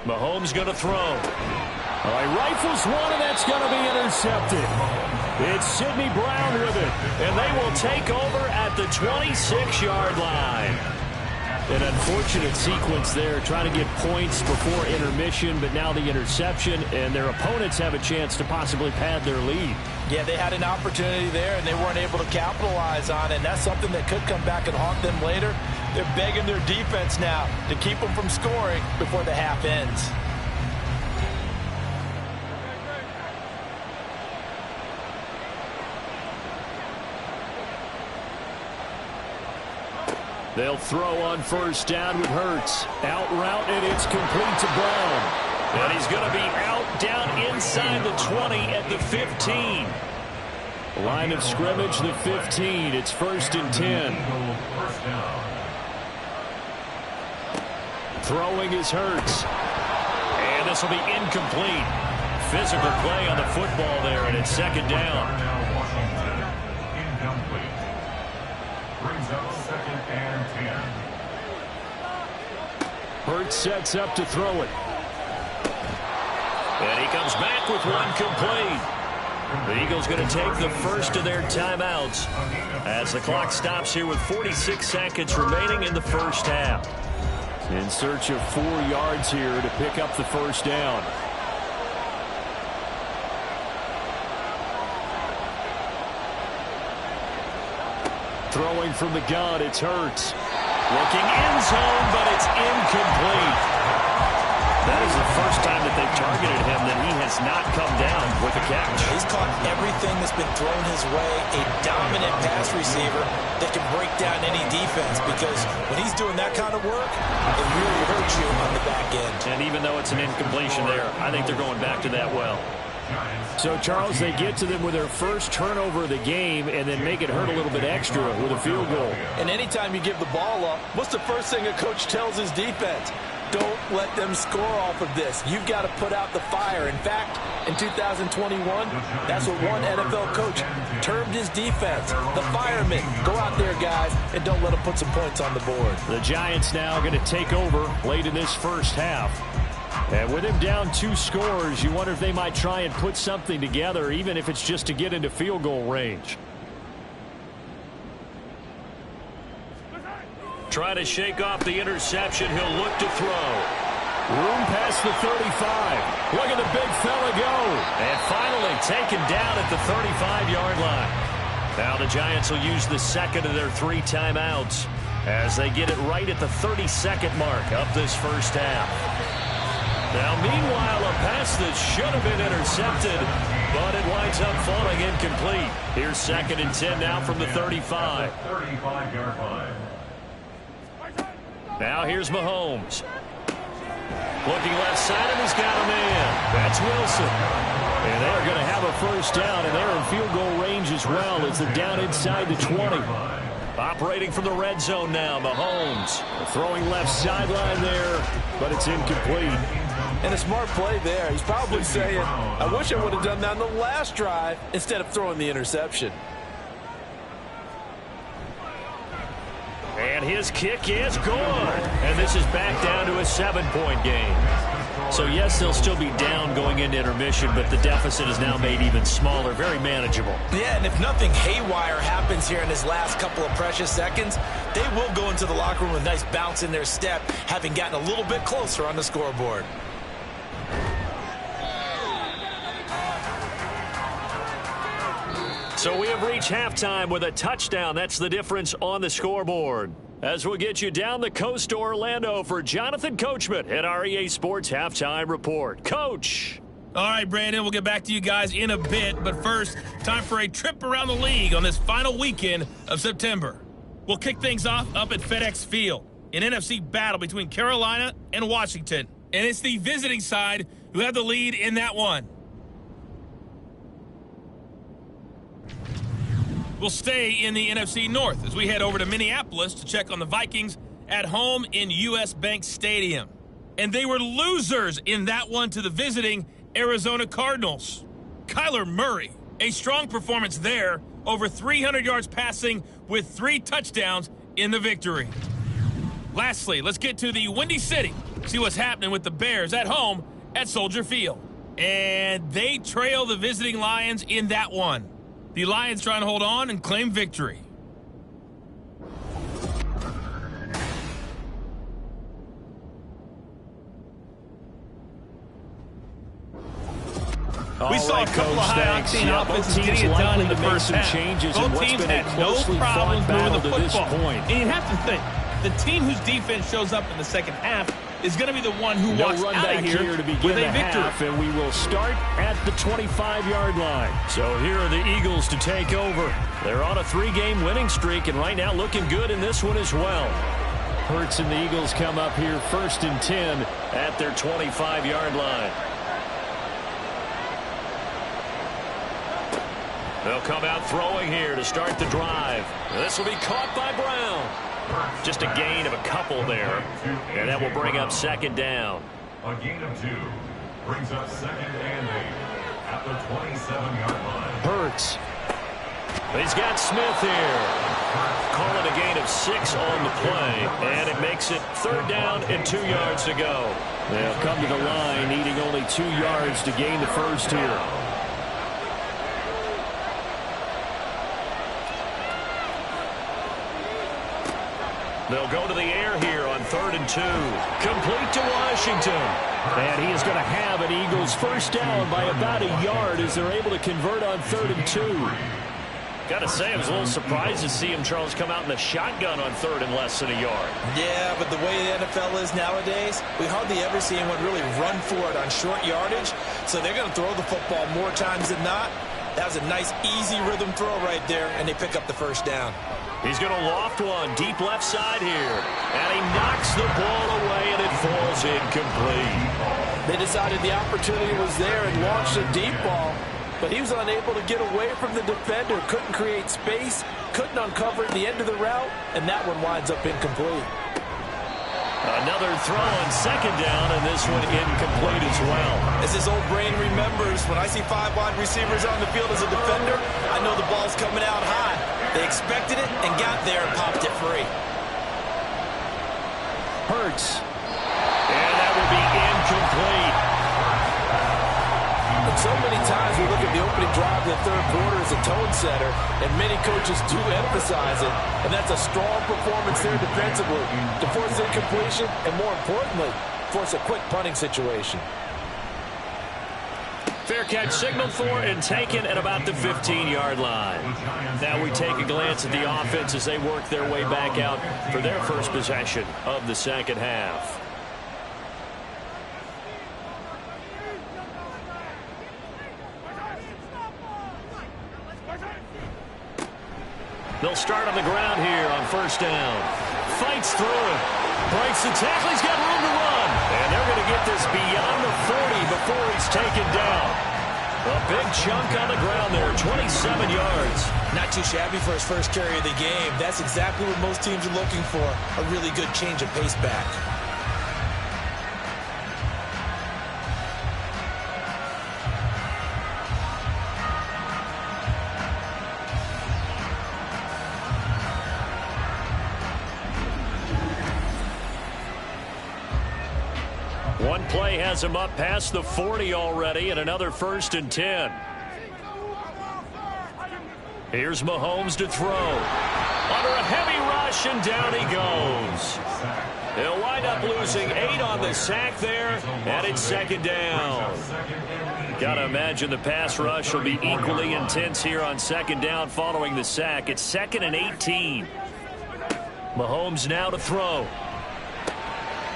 Mahomes going to throw. All right, rifles one, and that's going to be intercepted. It's Sidney Brown with it, and they will take over at the 26-yard line. An unfortunate sequence there, trying to get points before intermission, but now the interception, and their opponents have a chance to possibly pad their lead. Yeah, they had an opportunity there, and they weren't able to capitalize on it, and that's something that could come back and haunt them later. They're begging their defense now to keep them from scoring before the half ends. They'll throw on first down with Hurts. Out route, and it's complete to Brown. And he's going to be out down inside the 20 at the 15. Line of scrimmage, the 15. It's 1st and 10. Throwing is Hurts. And this will be incomplete. Physical play on the football there, and it's 2nd down. Brings up 2nd and 10. Hurts sets up to throw it. And he comes back with one complete. The Eagles going to take the first of their timeouts as the clock stops here with 46 seconds remaining in the first half. In search of 4 yards here to pick up the first down. Throwing from the gun, it's Hurts. Looking end zone, but it's incomplete. That is the first time that they've targeted him that he has not come down with a catch. He's caught everything that's been thrown his way. A dominant pass receiver that can break down any defense, because when he's doing that kind of work, it really hurts you on the back end. And even though it's an incompletion there, I think they're going back to that well. So, Charles, they get to them with their first turnover of the game and then make it hurt a little bit extra with a field goal. And anytime you give the ball up, what's the first thing a coach tells his defense? Don't let them score off of this. You've got to put out the fire. In fact, in 2021, that's what one NFL coach termed his defense. The firemen. Go out there, guys, and don't let them put some points on the board. The Giants now going to take over late in this first half. And with him down 2 scores, you wonder if they might try and put something together, even if it's just to get into field goal range. Trying to shake off the interception. He'll look to throw. Room past the 35. Look at the big fella go. And finally taken down at the 35-yard line. Now the Giants will use the second of their 3 timeouts as they get it right at the 32nd mark of this first half. Now, meanwhile, a pass that should have been intercepted, but it winds up falling incomplete. Here's 2nd and 10 now from the 35. 35-yard line. Now here's Mahomes. Looking left side, and he's got a man. That's Wilson. And they're going to have a first down, and they're in field goal range as well as they're down inside the 20. Operating from the red zone now, Mahomes. Throwing left sideline there, but it's incomplete. And a smart play there. He's probably saying, I wish I would have done that on the last drive instead of throwing the interception. And his kick is good. And this is back down to a 7-point game. So, yes, they'll still be down going into intermission, but the deficit is now made even smaller, very manageable. Yeah, and if nothing haywire happens here in his last couple of precious seconds, they will go into the locker room with a nice bounce in their step, having gotten a little bit closer on the scoreboard. So we have reached halftime with a touchdown. That's the difference on the scoreboard. As we'll get you down the coast to Orlando for Jonathan Coachman at our EA Sports Halftime Report. Coach. All right, Brandon, we'll get back to you guys in a bit. But first, time for a trip around the league on this final weekend of September. We'll kick things off up at FedEx Field, an NFC battle between Carolina and Washington. And it's the visiting side who have the lead in that one. We'll stay in the NFC North as we head over to Minneapolis to check on the Vikings at home in U.S. Bank Stadium. And they were losers in that one to the visiting Arizona Cardinals. Kyler Murray, a strong performance there, over 300 yards passing with 3 touchdowns in the victory. Lastly, let's get to the Windy City, see what's happening with the Bears at home at Soldier Field. And they trail the visiting Lions in that one. The Lions trying to hold on and claim victory. We saw a couple of high-octane offenses getting it done in the first half. Both teams had no problems moving the football. And you have to think, the team whose defense shows up in the second half is going to be the one who walks out of here to begin with a victory. Half, and we will start at the 25-yard line. So here are the Eagles to take over. They're on a 3-game winning streak, and right now looking good in this one as well. Hurts and the Eagles come up here 1st and 10 at their 25-yard line. They'll come out throwing here to start the drive. This will be caught by Brown. Just a gain of a couple there, and that will bring up 2nd down. A gain of 2 brings up 2nd and 8 at the 27-yard line. Hurts. He's got Smith here. Call it a gain of 6 on the play, and it makes it 3rd down and 2 yards to go. They'll come to the line, needing only 2 yards to gain the first here. They'll go to the air here on 3rd and 2. Complete to Washington. And he is going to have an Eagles first down by about a yard as they're able to convert on 3rd and 2. Got to say, I was a little surprised to see him, Charles, come out in the shotgun on 3rd and less than a yard. Yeah, but the way the NFL is nowadays, we hardly ever see anyone really run for it on short yardage. So they're going to throw the football more times than not. That was a nice, easy rhythm throw right there, and they pick up the first down. He's going to loft one deep left side here. And he knocks the ball away, and it falls incomplete. They decided the opportunity was there and launched a deep ball, but he was unable to get away from the defender, couldn't create space, couldn't uncover at the end of the route, and that one winds up incomplete. Another throw on second down, and this one incomplete as well. As his old brain remembers, when I see 5 wide receivers on the field as a defender, I know the ball's coming out high. They expected it and got there and popped it free. Hurts. And that will be incomplete. And so many times we look at the opening drive of the third quarter as a tone setter, and many coaches do emphasize it, and that's a strong performance there defensively to force incompletion and, more importantly, force a quick punting situation. Fair catch signaled for and taken at about the 15-yard line. Now we take a glance at the offense as they work their way back out for their first possession of the second half. They'll start on the ground here on first down. Fights through it. Breaks the tackle. He's got room to run. And they're going to get this beyond the 40 before he's taken down. A big chunk on the ground there, 27 yards. Not too shabby for his first carry of the game. That's exactly what most teams are looking for, a really good change of pace back. One play has him up past the 40 already, and another 1st and 10. Here's Mahomes to throw. Under a heavy rush, and down he goes. They'll wind up losing 8 on the sack there, and it's second down. Gotta imagine the pass rush will be equally intense here on second down following the sack. It's 2nd and 18. Mahomes now to throw.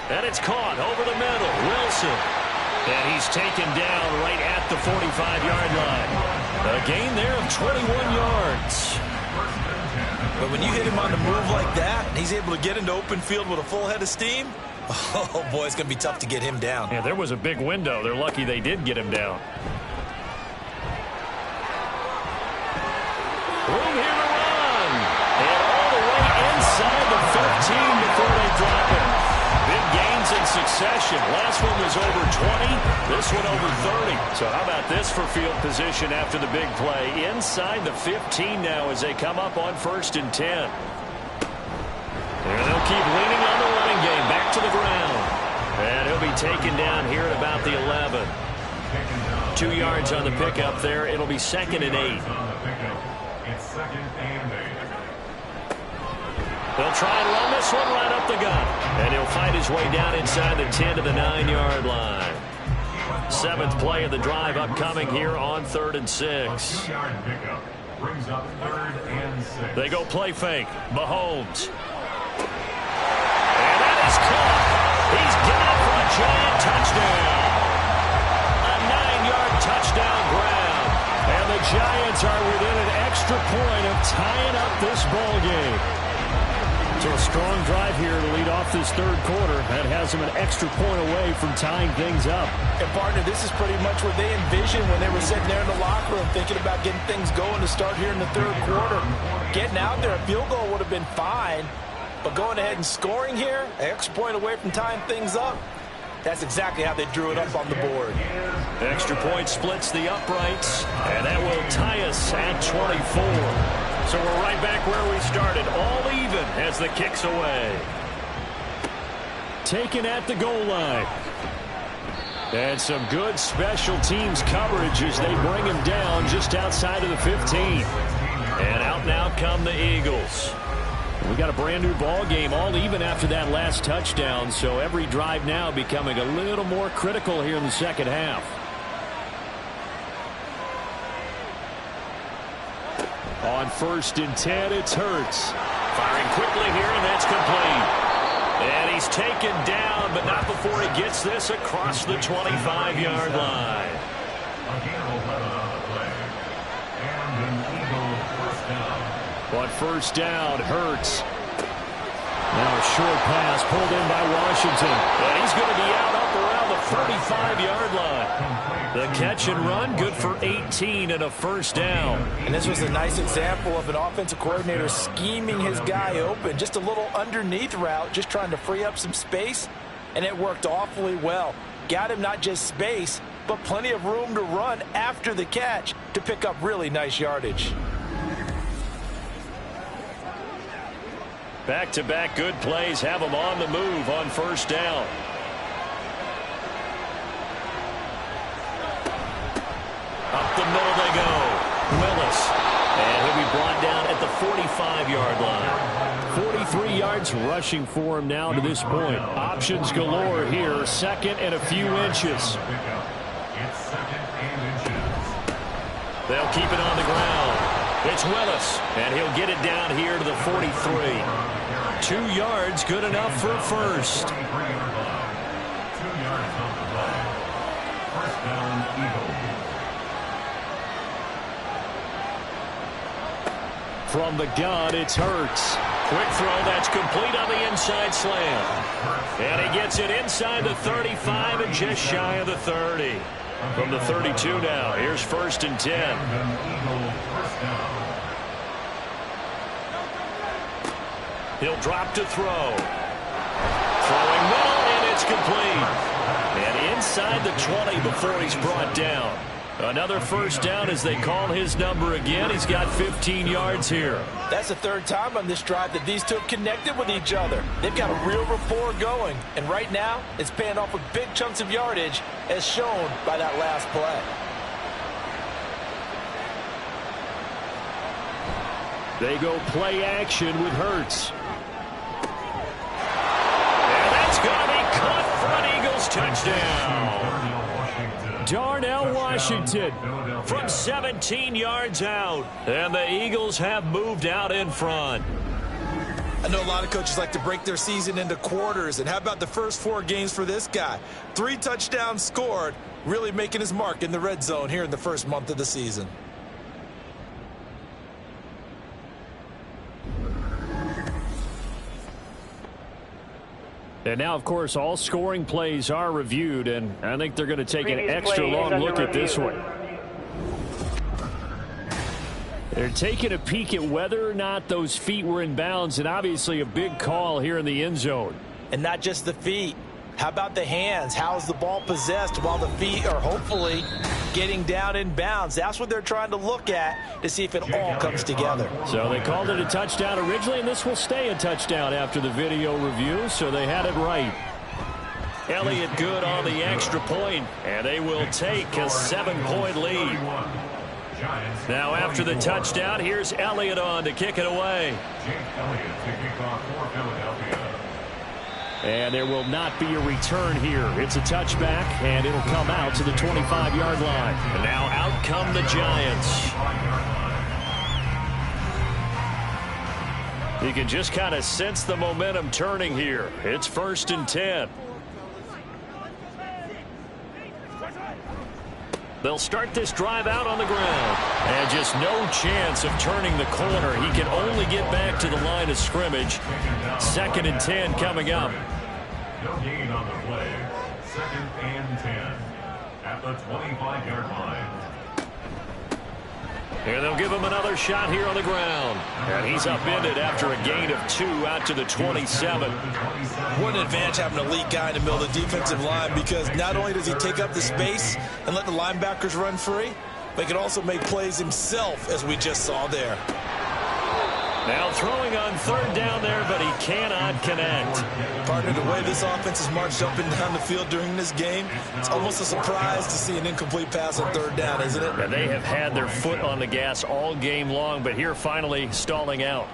And it's caught over the middle. Wilson. And he's taken down right at the 45-yard line. A gain there of 21 yards. But when you hit him on the move like that, and he's able to get into open field with a full head of steam, oh, boy, it's going to be tough to get him down. Yeah, there was a big window. They're lucky they did get him down. Room here to run. And all the way inside the 15 before they drop it. Big gains in succession. Last one was over 20. This one over 30. So how about this for field position after the big play? Inside the 15 now as they come up on 1st and 10. And they'll keep leaning on the running game. Back to the ground. And he'll be taken down here at about the 11. 2 yards on the pickup there. It'll be 2nd and 8. It's 2nd and 8. They'll try and run this one right up the gut. And he'll find his way down inside the 10 to the 9-yard line. 7th play of the drive upcoming here on 3rd and 6. Brings up 3rd and 6. They go play fake. Mahomes. And that is caught. He's got it for a giant touchdown. A 9-yard touchdown grab. And the Giants are within an extra point of tying up this ball game. So a strong drive here to lead off this third quarter. That has them an extra point away from tying things up. And, partner, this is pretty much what they envisioned when they were sitting there in the locker room thinking about getting things going to start here in the third quarter. Getting out there, a field goal would have been fine. But going ahead and scoring here, an extra point away from tying things up, that's exactly how they drew it up on the board. The extra point splits the uprights, and that will tie us at 24. So we're right back where we started, all even as the kick's away. Taken at the goal line. And some good special teams coverage as they bring him down just outside of the 15. And out now come the Eagles. We got a brand new ball game, all even after that last touchdown, so every drive now becoming a little more critical here in the second half. On 1st and 10, it's Hurts. Firing quickly here, and that's complete. And he's taken down, but not before he gets this across the 25-yard line. Again, 11 on the play. And an Eagle first down. On 1st down, Hurts. Now a short pass pulled in by Washington. And he's going to be out up around the 45-yard line. The catch and run, good for 18 and a first down. And this was a nice example of an offensive coordinator scheming his guy open. Just a little underneath route, just trying to free up some space, and it worked awfully well. Got him not just space, but plenty of room to run after the catch to pick up really nice yardage. Back-to-back good plays have them on the move on first down. Up the middle they go. Willis. And he'll be brought down at the 45-yard line. 43 yards rushing for him now to this point. Options galore here. Second and a few inches. They'll keep it on the ground. It's Willis, and he'll get it down here to the 43. 2 yards, good enough for a first. 2 yards on the play. First down, Eagles. From the gun, it's Hurts. Quick throw that's complete on the inside slam. And he gets it inside the 35 and just shy of the 30. From the 32 now, here's first and 10. He'll drop to throw. Throwing middle, and it's complete. And inside the 20 before he's brought down. Another first down as they call his number again. He's got 15 yards here. That's the third time on this drive that these two have connected with each other. They've got a real rapport going. And right now, it's paying off with big chunks of yardage as shown by that last play. They go play action with Hurts. And that's going to be caught for an Eagles touchdown. Darnell Washington from 17 yards out. And the Eagles have moved out in front. I know a lot of coaches like to break their season into quarters. And how about the first 4 games for this guy? 3 touchdowns scored, really making his mark in the red zone here in the first month of the season. And now, of course, all scoring plays are reviewed, and I think they're going to take an extra long look at this one. They're taking a peek at whether or not those feet were in bounds, and obviously a big call here in the end zone. And not just the feet. How about the hands? How's the ball possessed while the feet are hopefully getting down in bounds? That's what they're trying to look at to see if it all comes together. So they called it a touchdown originally, and this will stay a touchdown after the video review, so they had it right. Elliott good on the extra point, and they will take a 7-point lead. Now after the touchdown, here's Elliott on to kick it away. And there will not be a return here. It's a touchback, and it'll come out to the 25-yard line. And now out come the Giants. You can just kind of sense the momentum turning here. It's first and 10. They'll start this drive out on the ground. And just no chance of turning the corner. He can only get back to the line of scrimmage. Second and 10 coming up. No gain on the play. Second and 10 at the 25-yard line. And they'll give him another shot here on the ground. And he's upended after a gain of 2 out to the 27. What an advantage having an elite guy in the middle of the defensive line, because not only does he take up the space and let the linebackers run free, but he can also make plays himself, as we just saw there. Now throwing on third down there, but he cannot connect. Partner, the way this offense has marched up and down the field during this game, it's almost a surprise to see an incomplete pass on third down, isn't it? And they have had their foot on the gas all game long, but here finally stalling out.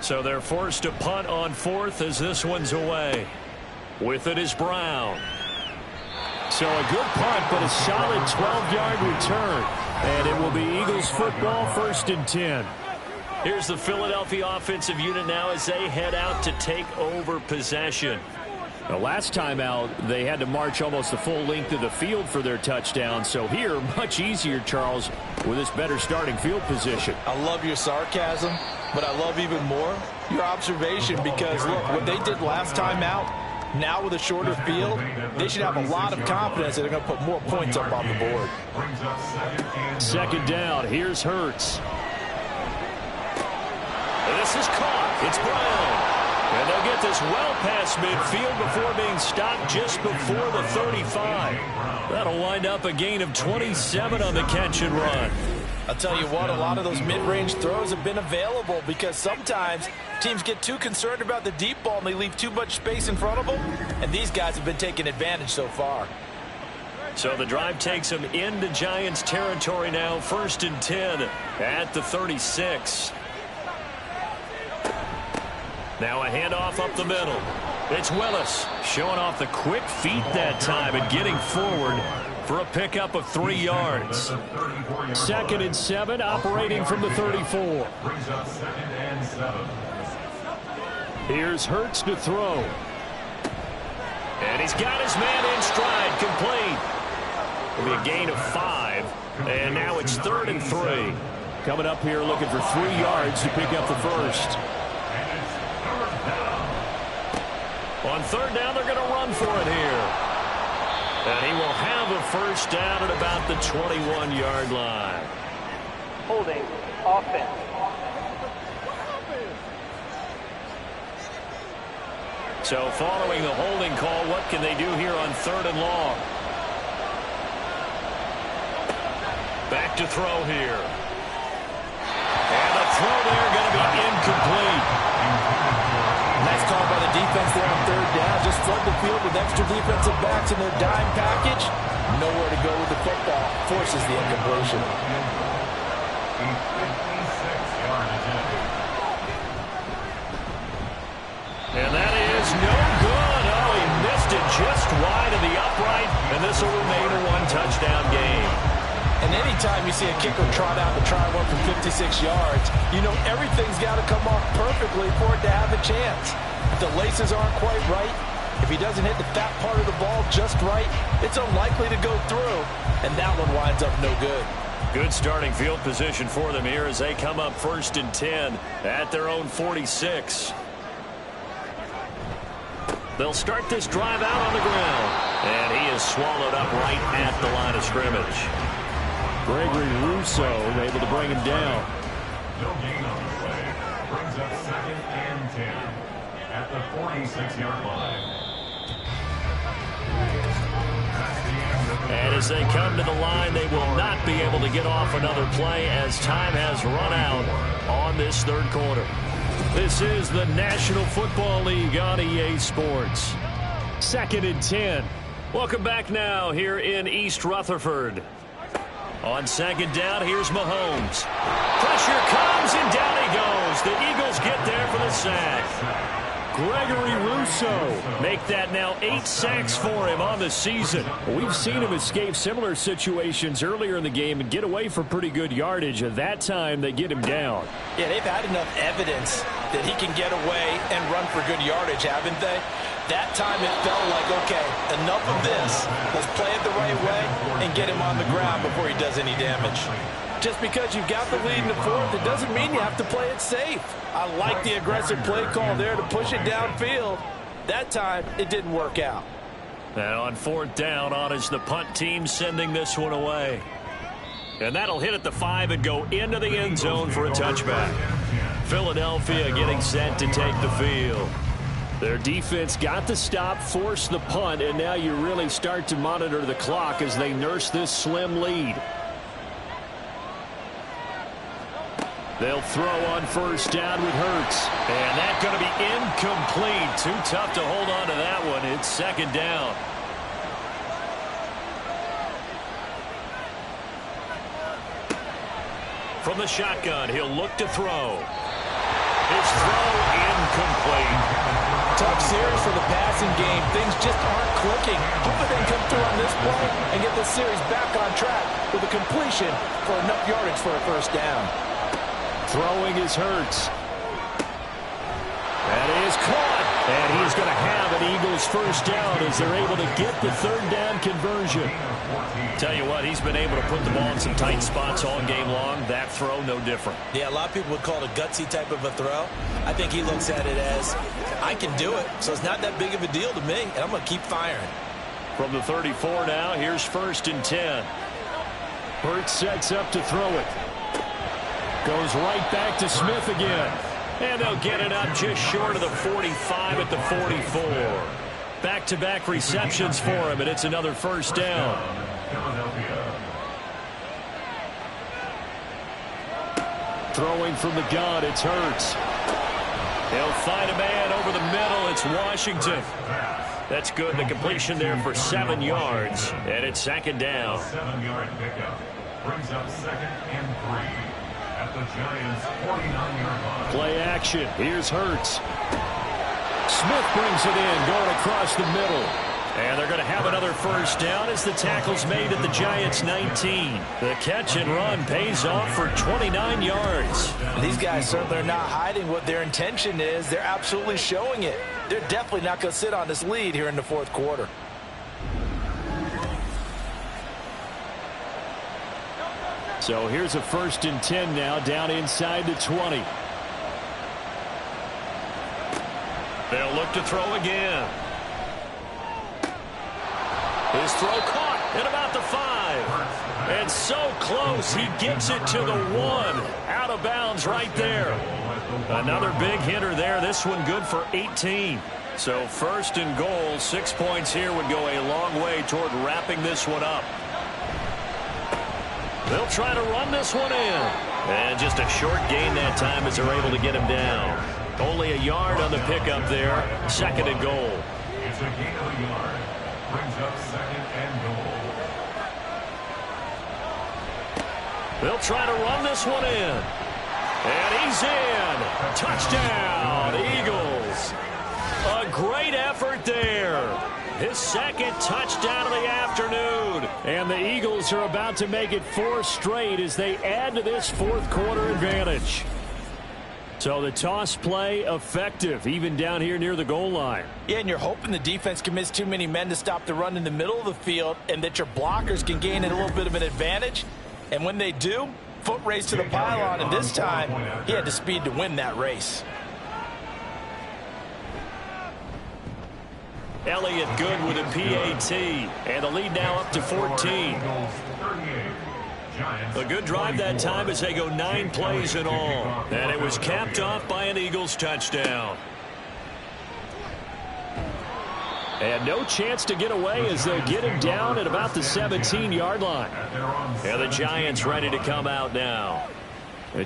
So they're forced to punt on fourth as this one's away. With it is Brown. So a good punt, but a solid 12-yard return. And it will be Eagles football, first and 10. Here's the Philadelphia offensive unit now as they head out to take over possession. The last time out, they had to march almost the full length of the field for their touchdown. So here, much easier, Charles, with this better starting field position. I love your sarcasm, but I love even more your observation, because, look, what they did last time out, Now with a shorter field, they should have a lot of confidence that they're going to put more points up on the board. Second down. Here's Hurts. This is caught. It's Brown. And they'll get this well past midfield before being stopped just before the 35. That'll wind up a gain of 27 on the catch and run. I'll tell you what, a lot of those mid-range throws have been available because sometimes teams get too concerned about the deep ball and they leave too much space in front of them, and these guys have been taking advantage so far. So the drive takes them into Giants territory now, 1st and 10 at the 36. Now a handoff up the middle. It's Willis showing off the quick feet that time and getting forward for a pickup of 3 yards. 2nd and 7, operating from the 34. Brings up 2nd and 7. Here's Hurts to throw. And he's got his man in stride, complete. It'll be a gain of 5. And now it's 3rd and 3. Coming up here looking for 3 yards to pick up the first. On 3rd down, they're going to run for it here. And he will have a first down at about the 21-yard line. Holding. Offense. So following the holding call, what can they do here on 3rd and long? Back to throw here. And the throw there going to be incomplete. Nice call by the defense there on 3rd down. Just flood the field with extra defensive backs in their dime package. Nowhere to go with the football. Forces the incompletion. And that is no good. Oh, he missed it just wide of the upright. And this will remain a 1-touchdown game. And anytime you see a kicker trot out and try one from 56 yards, you know everything's got to come off perfectly for it to have a chance. If the laces aren't quite right, if he doesn't hit the fat part of the ball just right, it's unlikely to go through. And that one winds up no good. Good starting field position for them here as they come up 1st and 10 at their own 46. They'll start this drive out on the ground. And he is swallowed up right at the line of scrimmage. Gregory Rousseau able to bring him down. No gain on the play. Brings up 2nd and 10 at the 46-yard line. And as they come to the line, they will not be able to get off another play as time has run out on this 3rd quarter. This is the National Football League on EA Sports. 2nd and 10. Welcome back now here in East Rutherford. On 2nd down, here's Mahomes. Pressure comes, and down he goes. The Eagles get there for the sack. Gregory Rousseau make that now 8 sacks for him on the season. We've seen him escape similar situations earlier in the game and get away for pretty good yardage. At that time, they get him down. Yeah, they've had enough evidence that he can get away and run for good yardage, haven't they? That time it felt like, okay, enough of this. Let's play it the right way and get him on the ground before he does any damage. Just because you've got the lead in the 4th, it doesn't mean you have to play it safe. I like the aggressive play call there to push it downfield. That time, it didn't work out. And on 4th down, on is the punt team sending this one away. And that'll hit at the 5 and go into the end zone for a touchback. Philadelphia getting set to take the field. Their defense got the stop, forced the punt, and now you really start to monitor the clock as they nurse this slim lead. They'll throw on 1st down with Hurts. And that's going to be incomplete. Too tough to hold on to that one. It's 2nd down. From the shotgun, he'll look to throw. His throw incomplete. Tough series for the passing game. Things just aren't clicking. Hopefully they can come through on this play and get the series back on track with a completion for enough yardage for a 1st down. Throwing is Hurts. That is caught. And he's going to have an Eagles his first down as they're able to get the third down conversion. Tell you what, he's been able to put the ball in some tight spots all game long. That throw, no different. Yeah, a lot of people would call it a gutsy type of a throw. I think he looks at it as, I can do it, so it's not that big of a deal to me, and I'm going to keep firing. From the 34 now, here's 1st and 10. Hurts sets up to throw it. Goes right back to Smith again. And they'll get it up just short of the 45 at the 44. Back-to-back receptions for him, and it's another first down. Throwing from the gun, it's Hurts. They'll find a man over the middle. It's Washington. That's good. The completion there for 7 yards, and it's 2nd down. 7-yard pickup brings up 2nd and 3 at the Giants' 49-yard line. Play action. Here's Hurts. Smith brings it in, going across the middle. And they're going to have another first down as the tackle's made at the Giants' 19. The catch and run pays off for 29 yards. These guys certainly are not hiding what their intention is. They're absolutely showing it. They're definitely not going to sit on this lead here in the 4th quarter. So here's a 1st and 10 now, down inside the 20. They'll look to throw again. His throw caught at about the 5. And so close, he gets it to the 1. Out of bounds right there. Another big hitter there. This one good for 18. So 1st and goal, 6 points here would go a long way toward wrapping this one up. They'll try to run this one in. And just a short gain that time as they're able to get him down. Only a yard on the pickup there. 2nd and goal. It's a gain of a yard. Brings up 2nd and goal. They'll try to run this one in. And he's in. Touchdown, Eagles. A great effort there. His 2nd touchdown of the afternoon. And the Eagles are about to make it 4 straight as they add to this 4th quarter advantage. So the toss play effective, even down here near the goal line. Yeah, and you're hoping the defense commits too many men to stop the run in the middle of the field and that your blockers can gain a little bit of an advantage. And when they do, foot race to the pylon, and this time he had the speed to win that race. Elliott good with a PAT, and the lead now up to 14. A good drive that time as they go 9 plays in all. And it was capped off by an Eagles touchdown. And no chance to get away as they'll get him down at about the 17-yard line. And the Giants ready to come out now.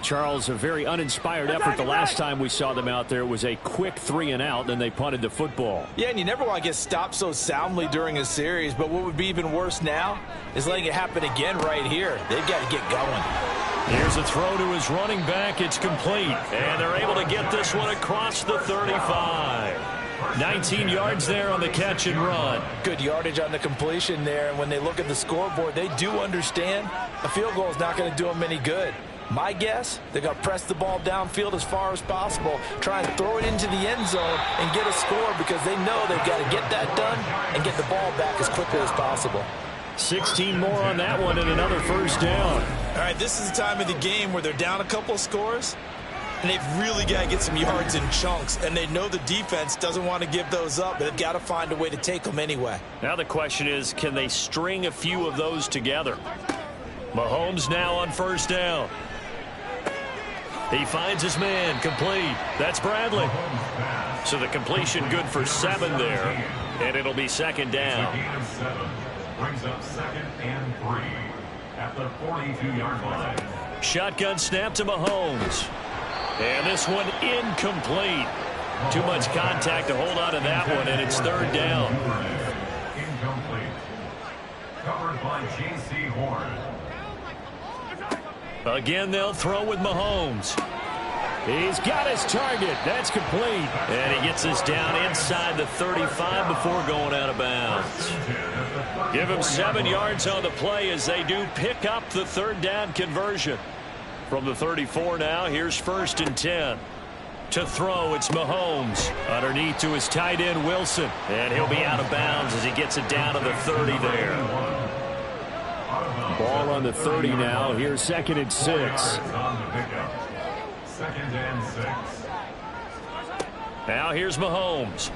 Charles, a very uninspired effort the last time we saw them out there. It was a quick 3-and-out, then they punted the football. Yeah, and you never want to get stopped so soundly during a series, but what would be even worse now is letting it happen again right here. They've got to get going. Here's a throw to his running back. It's complete. And they're able to get this one across the 35. 19 yards there on the catch and run. Good yardage on the completion there, and when they look at the scoreboard, they do understand a field goal is not going to do them any good. My guess, they're going to press the ball downfield as far as possible, try and throw it into the end zone and get a score because they know they've got to get that done and get the ball back as quickly as possible. 16 more on that one and another first down. All right, this is the time of the game where they're down a couple of scores, and they've really got to get some yards in chunks, and they know the defense doesn't want to give those up, but they've got to find a way to take them anyway. Now the question is, can they string a few of those together? Mahomes now on first down. He finds his man, complete. That's Bradley. So the completion good for 7 there, and it'll be 2nd down. Gain of 7 brings up 2nd and 3 at the 42-yard line. Shotgun snap to Mahomes. And this one incomplete. Too much contact to hold on to that one, and it's 3rd down. Incomplete. Covered by J.C. Horn. Again, they'll throw with Mahomes. He's got his target. That's complete. And he gets us down inside the 35 before going out of bounds. Give him 7 yards on the play as they do pick up the 3rd down conversion. From the 34 now, here's 1st and 10. To throw, it's Mahomes. Underneath to his tight end, Wilson. And he'll be out of bounds as he gets it down to the 30 there. Ball on the 30 now. Here's 2nd and 6. 2nd and 6. Now here's Mahomes.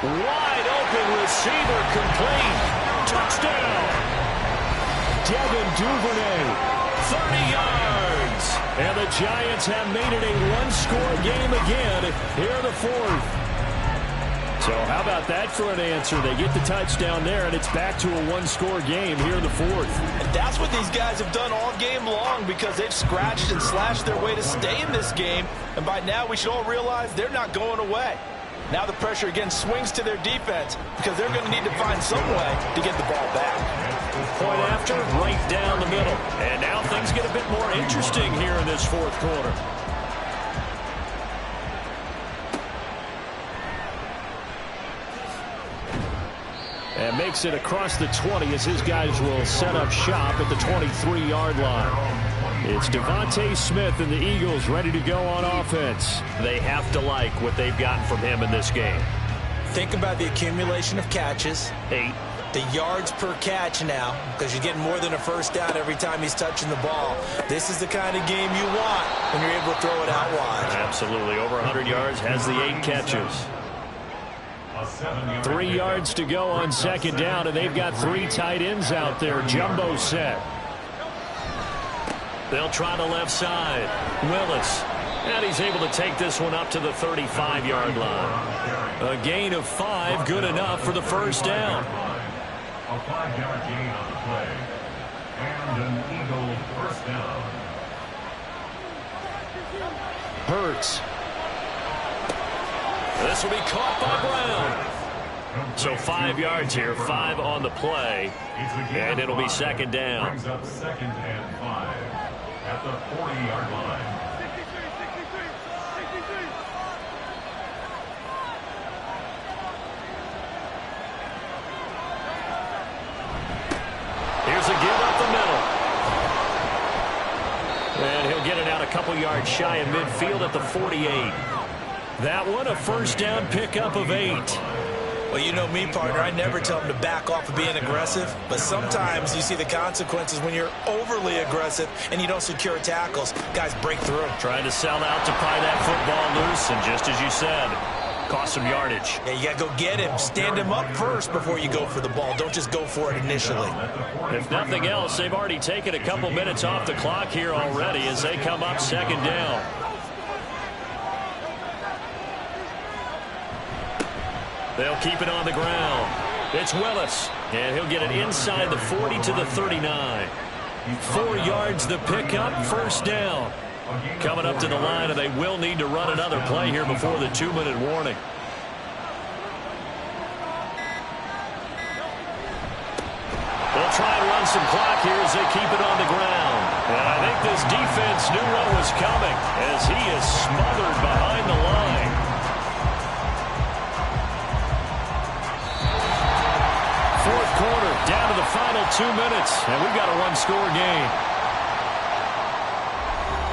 Wide open receiver, complete. Touchdown. Devin Duvernay. 30 yards. And the Giants have made it a one-score game again here in the 4th. So how about that for an answer? They get the touchdown there, and it's back to a one-score game here in the 4th. And that's what these guys have done all game long because they've scratched and slashed their way to stay in this game. And by now, we should all realize they're not going away. Now the pressure again swings to their defense because they're going to need to find some way to get the ball back. Point after, right down the middle. And now things get a bit more interesting here in this 4th quarter. And makes it across the 20 as his guys will set up shop at the 23-yard line. It's Devontae Smith and the Eagles ready to go on offense. They have to like what they've gotten from him in this game. Think about the accumulation of catches. 8. The yards per catch now, because you're getting more than a first down every time he's touching the ball. This is the kind of game you want when you're able to throw it out wide. Absolutely. Over 100 yards, has the 8 catches. 3 yards to go on 2nd down, and they've got 3 tight ends out there. Jumbo set. They'll try the left side. Willis. And he's able to take this one up to the 35-yard line. A gain of 5, good enough for the first down. A 5-yard gain on the play. And an Eagle first down. Hurts. This will be caught by Brown. So 5 yards here, 5 on the play. And it'll be 2nd down. Brings up 2nd and 5 at the 40-yard line. Here's a give up the middle. And he'll get it out a couple yards shy of midfield at the 48. That one, a first down pickup of 8. Well, you know me, partner. I never tell them to back off of being aggressive. But sometimes you see the consequences when you're overly aggressive and you don't secure tackles. Guys break through. Trying to sell out to pry that football loose. And just as you said, cost some yardage. Yeah, you got to go get him. Stand him up first before you go for the ball. Don't just go for it initially. If nothing else, they've already taken a couple minutes off the clock here already as they come up 2nd down. They'll keep it on the ground. It's Willis, and he'll get it inside the 40 to the 39. 4 yards the pickup, first down. Coming up to the line, and they will need to run another play here before the 2-minute warning. They'll try and run some clock here as they keep it on the ground. And I think this defense knew what was coming as he is smothered behind the line. Fourth quarter, down to the final 2 minutes, and we've got a one-score game.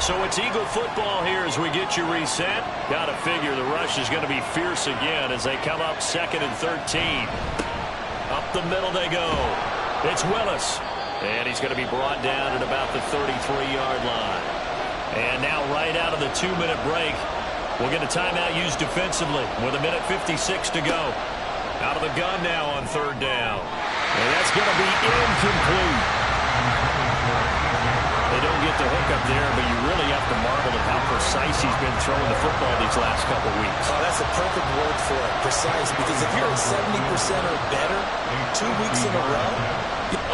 So it's Eagle football here as we get you reset. Got to figure the rush is going to be fierce again as they come up 2nd and 13. Up the middle they go. It's Willis, and he's going to be brought down at about the 33-yard line. And now right out of the 2-minute break, we'll get a timeout used defensively with 1:56 to go. Out of the gun now on 3rd down. And that's going to be incomplete. They don't get the hook up there, but you really have to marvel at how precise he's been throwing the football these last couple weeks. Oh, that's a perfect word for it, precise, because if you're at 70% or better 2 weeks in a row.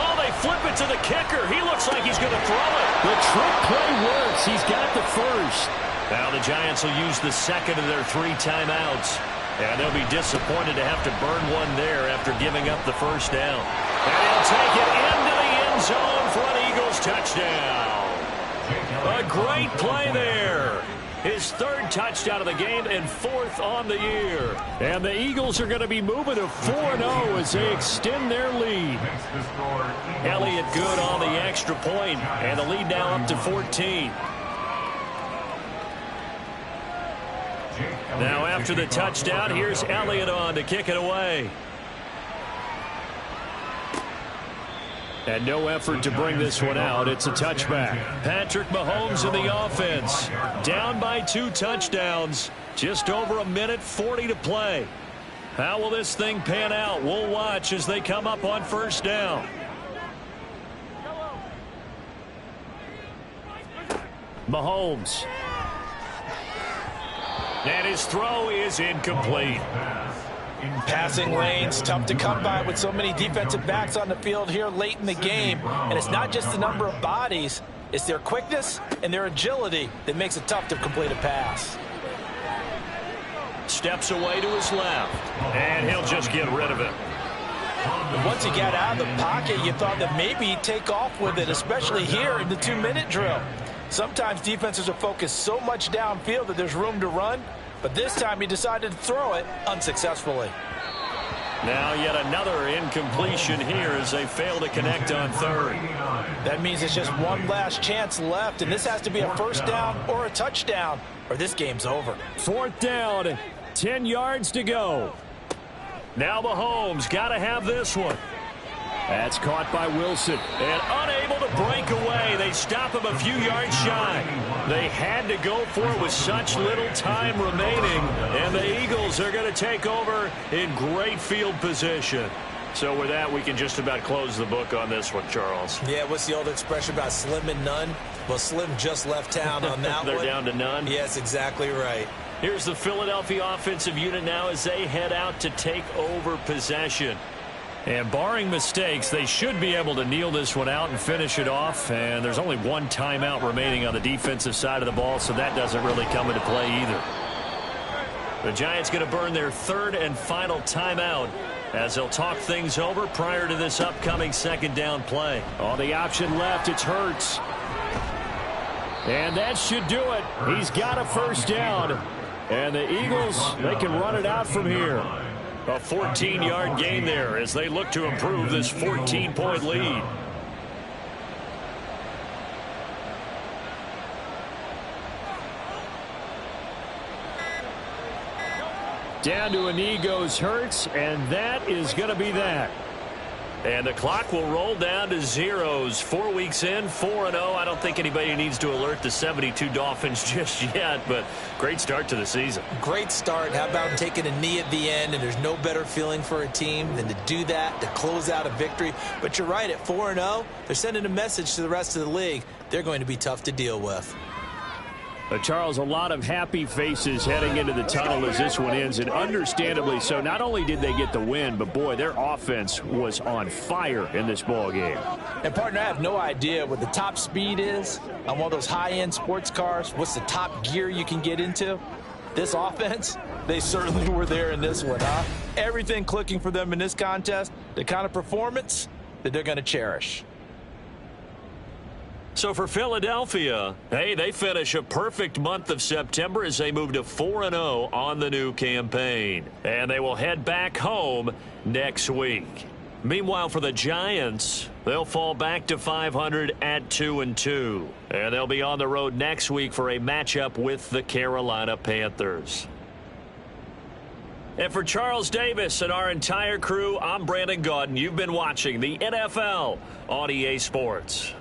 Oh, they flip it to the kicker. He looks like he's going to throw it. The trick play works. He's got the first. Now the Giants will use the second of their 3 timeouts. And they'll be disappointed to have to burn one there after giving up the first down. And he'll take it into the end zone for an Eagles touchdown. A great play there. His 3rd touchdown of the game and 4th on the year. And the Eagles are going to be moving to 4-0 as they extend their lead. Elliott good on the extra point, and the lead now up to 14. Now after the touchdown, here's Elliott on to kick it away. And no effort to bring this one out. It's a touchback. Patrick Mahomes in the offense. Down by 2 touchdowns. Just over 1:40 to play. How will this thing pan out? We'll watch as they come up on first down. Mahomes. And his throw is incomplete. Passing lanes, tough to come by with so many defensive backs on the field here late in the game. And it's not just the number of bodies, it's their quickness and their agility that makes it tough to complete a pass. Steps away to his left, and he'll just get rid of it. Once he got out of the pocket, you thought that maybe he'd take off with it, especially here in the 2-minute drill. Sometimes defenses are focused so much downfield that there's room to run, but this time he decided to throw it unsuccessfully. Now yet another incompletion here as they fail to connect on third. That means it's just one last chance left, and this has to be a first down or a touchdown, or this game's over. 4th down, 10 yards to go. Now Mahomes got to have this one. That's caught by Wilson. And unable to break away. They stop him a few yards shy. They had to go for it with such little time remaining. And the Eagles are going to take over in great field position. So with that, we can just about close the book on this one, Charles. Yeah, what's the old expression about slim and none? Well, Slim just left town on that They're one. They're down to none? Yes, exactly right. Here's the Philadelphia offensive unit now as they head out to take over possession. And barring mistakes, they should be able to kneel this one out and finish it off. And there's only one timeout remaining on the defensive side of the ball, so that doesn't really come into play either. The Giants going to burn their 3rd and final timeout as they'll talk things over prior to this upcoming 2nd down play. On the option left, it's Hurts. And that should do it. He's got a first down. And the Eagles, they can run it out from here. A 14-yard gain there as they look to improve this 14-point lead. Down to a knee goes Hurts, and that is going to be that. And the clock will roll down to zeros. 4 weeks in, 4-0. I don't think anybody needs to alert the 72 Dolphins just yet, but great start to the season. Great start. How about taking a knee at the end? And there's no better feeling for a team than to do that, to close out a victory. But you're right, at 4-0, they're sending a message to the rest of the league. They're going to be tough to deal with. Charles, a lot of happy faces heading into the tunnel as this one ends, and understandably so. Not only did they get the win, but boy, their offense was on fire in this ball game. And partner, I have no idea what the top speed is on one of those high-end sports cars. What's the top gear you can get into? This offense, they certainly were there in this one, huh? Everything clicking for them in this contest, the kind of performance that they're going to cherish. So for Philadelphia, hey, they finish a perfect month of September as they move to 4-0 on the new campaign. And they will head back home next week. Meanwhile, for the Giants, they'll fall back to 500 at 2-2. And they'll be on the road next week for a matchup with the Carolina Panthers. And for Charles Davis and our entire crew, I'm Brandon Gaudin. You've been watching the NFL on EA Sports.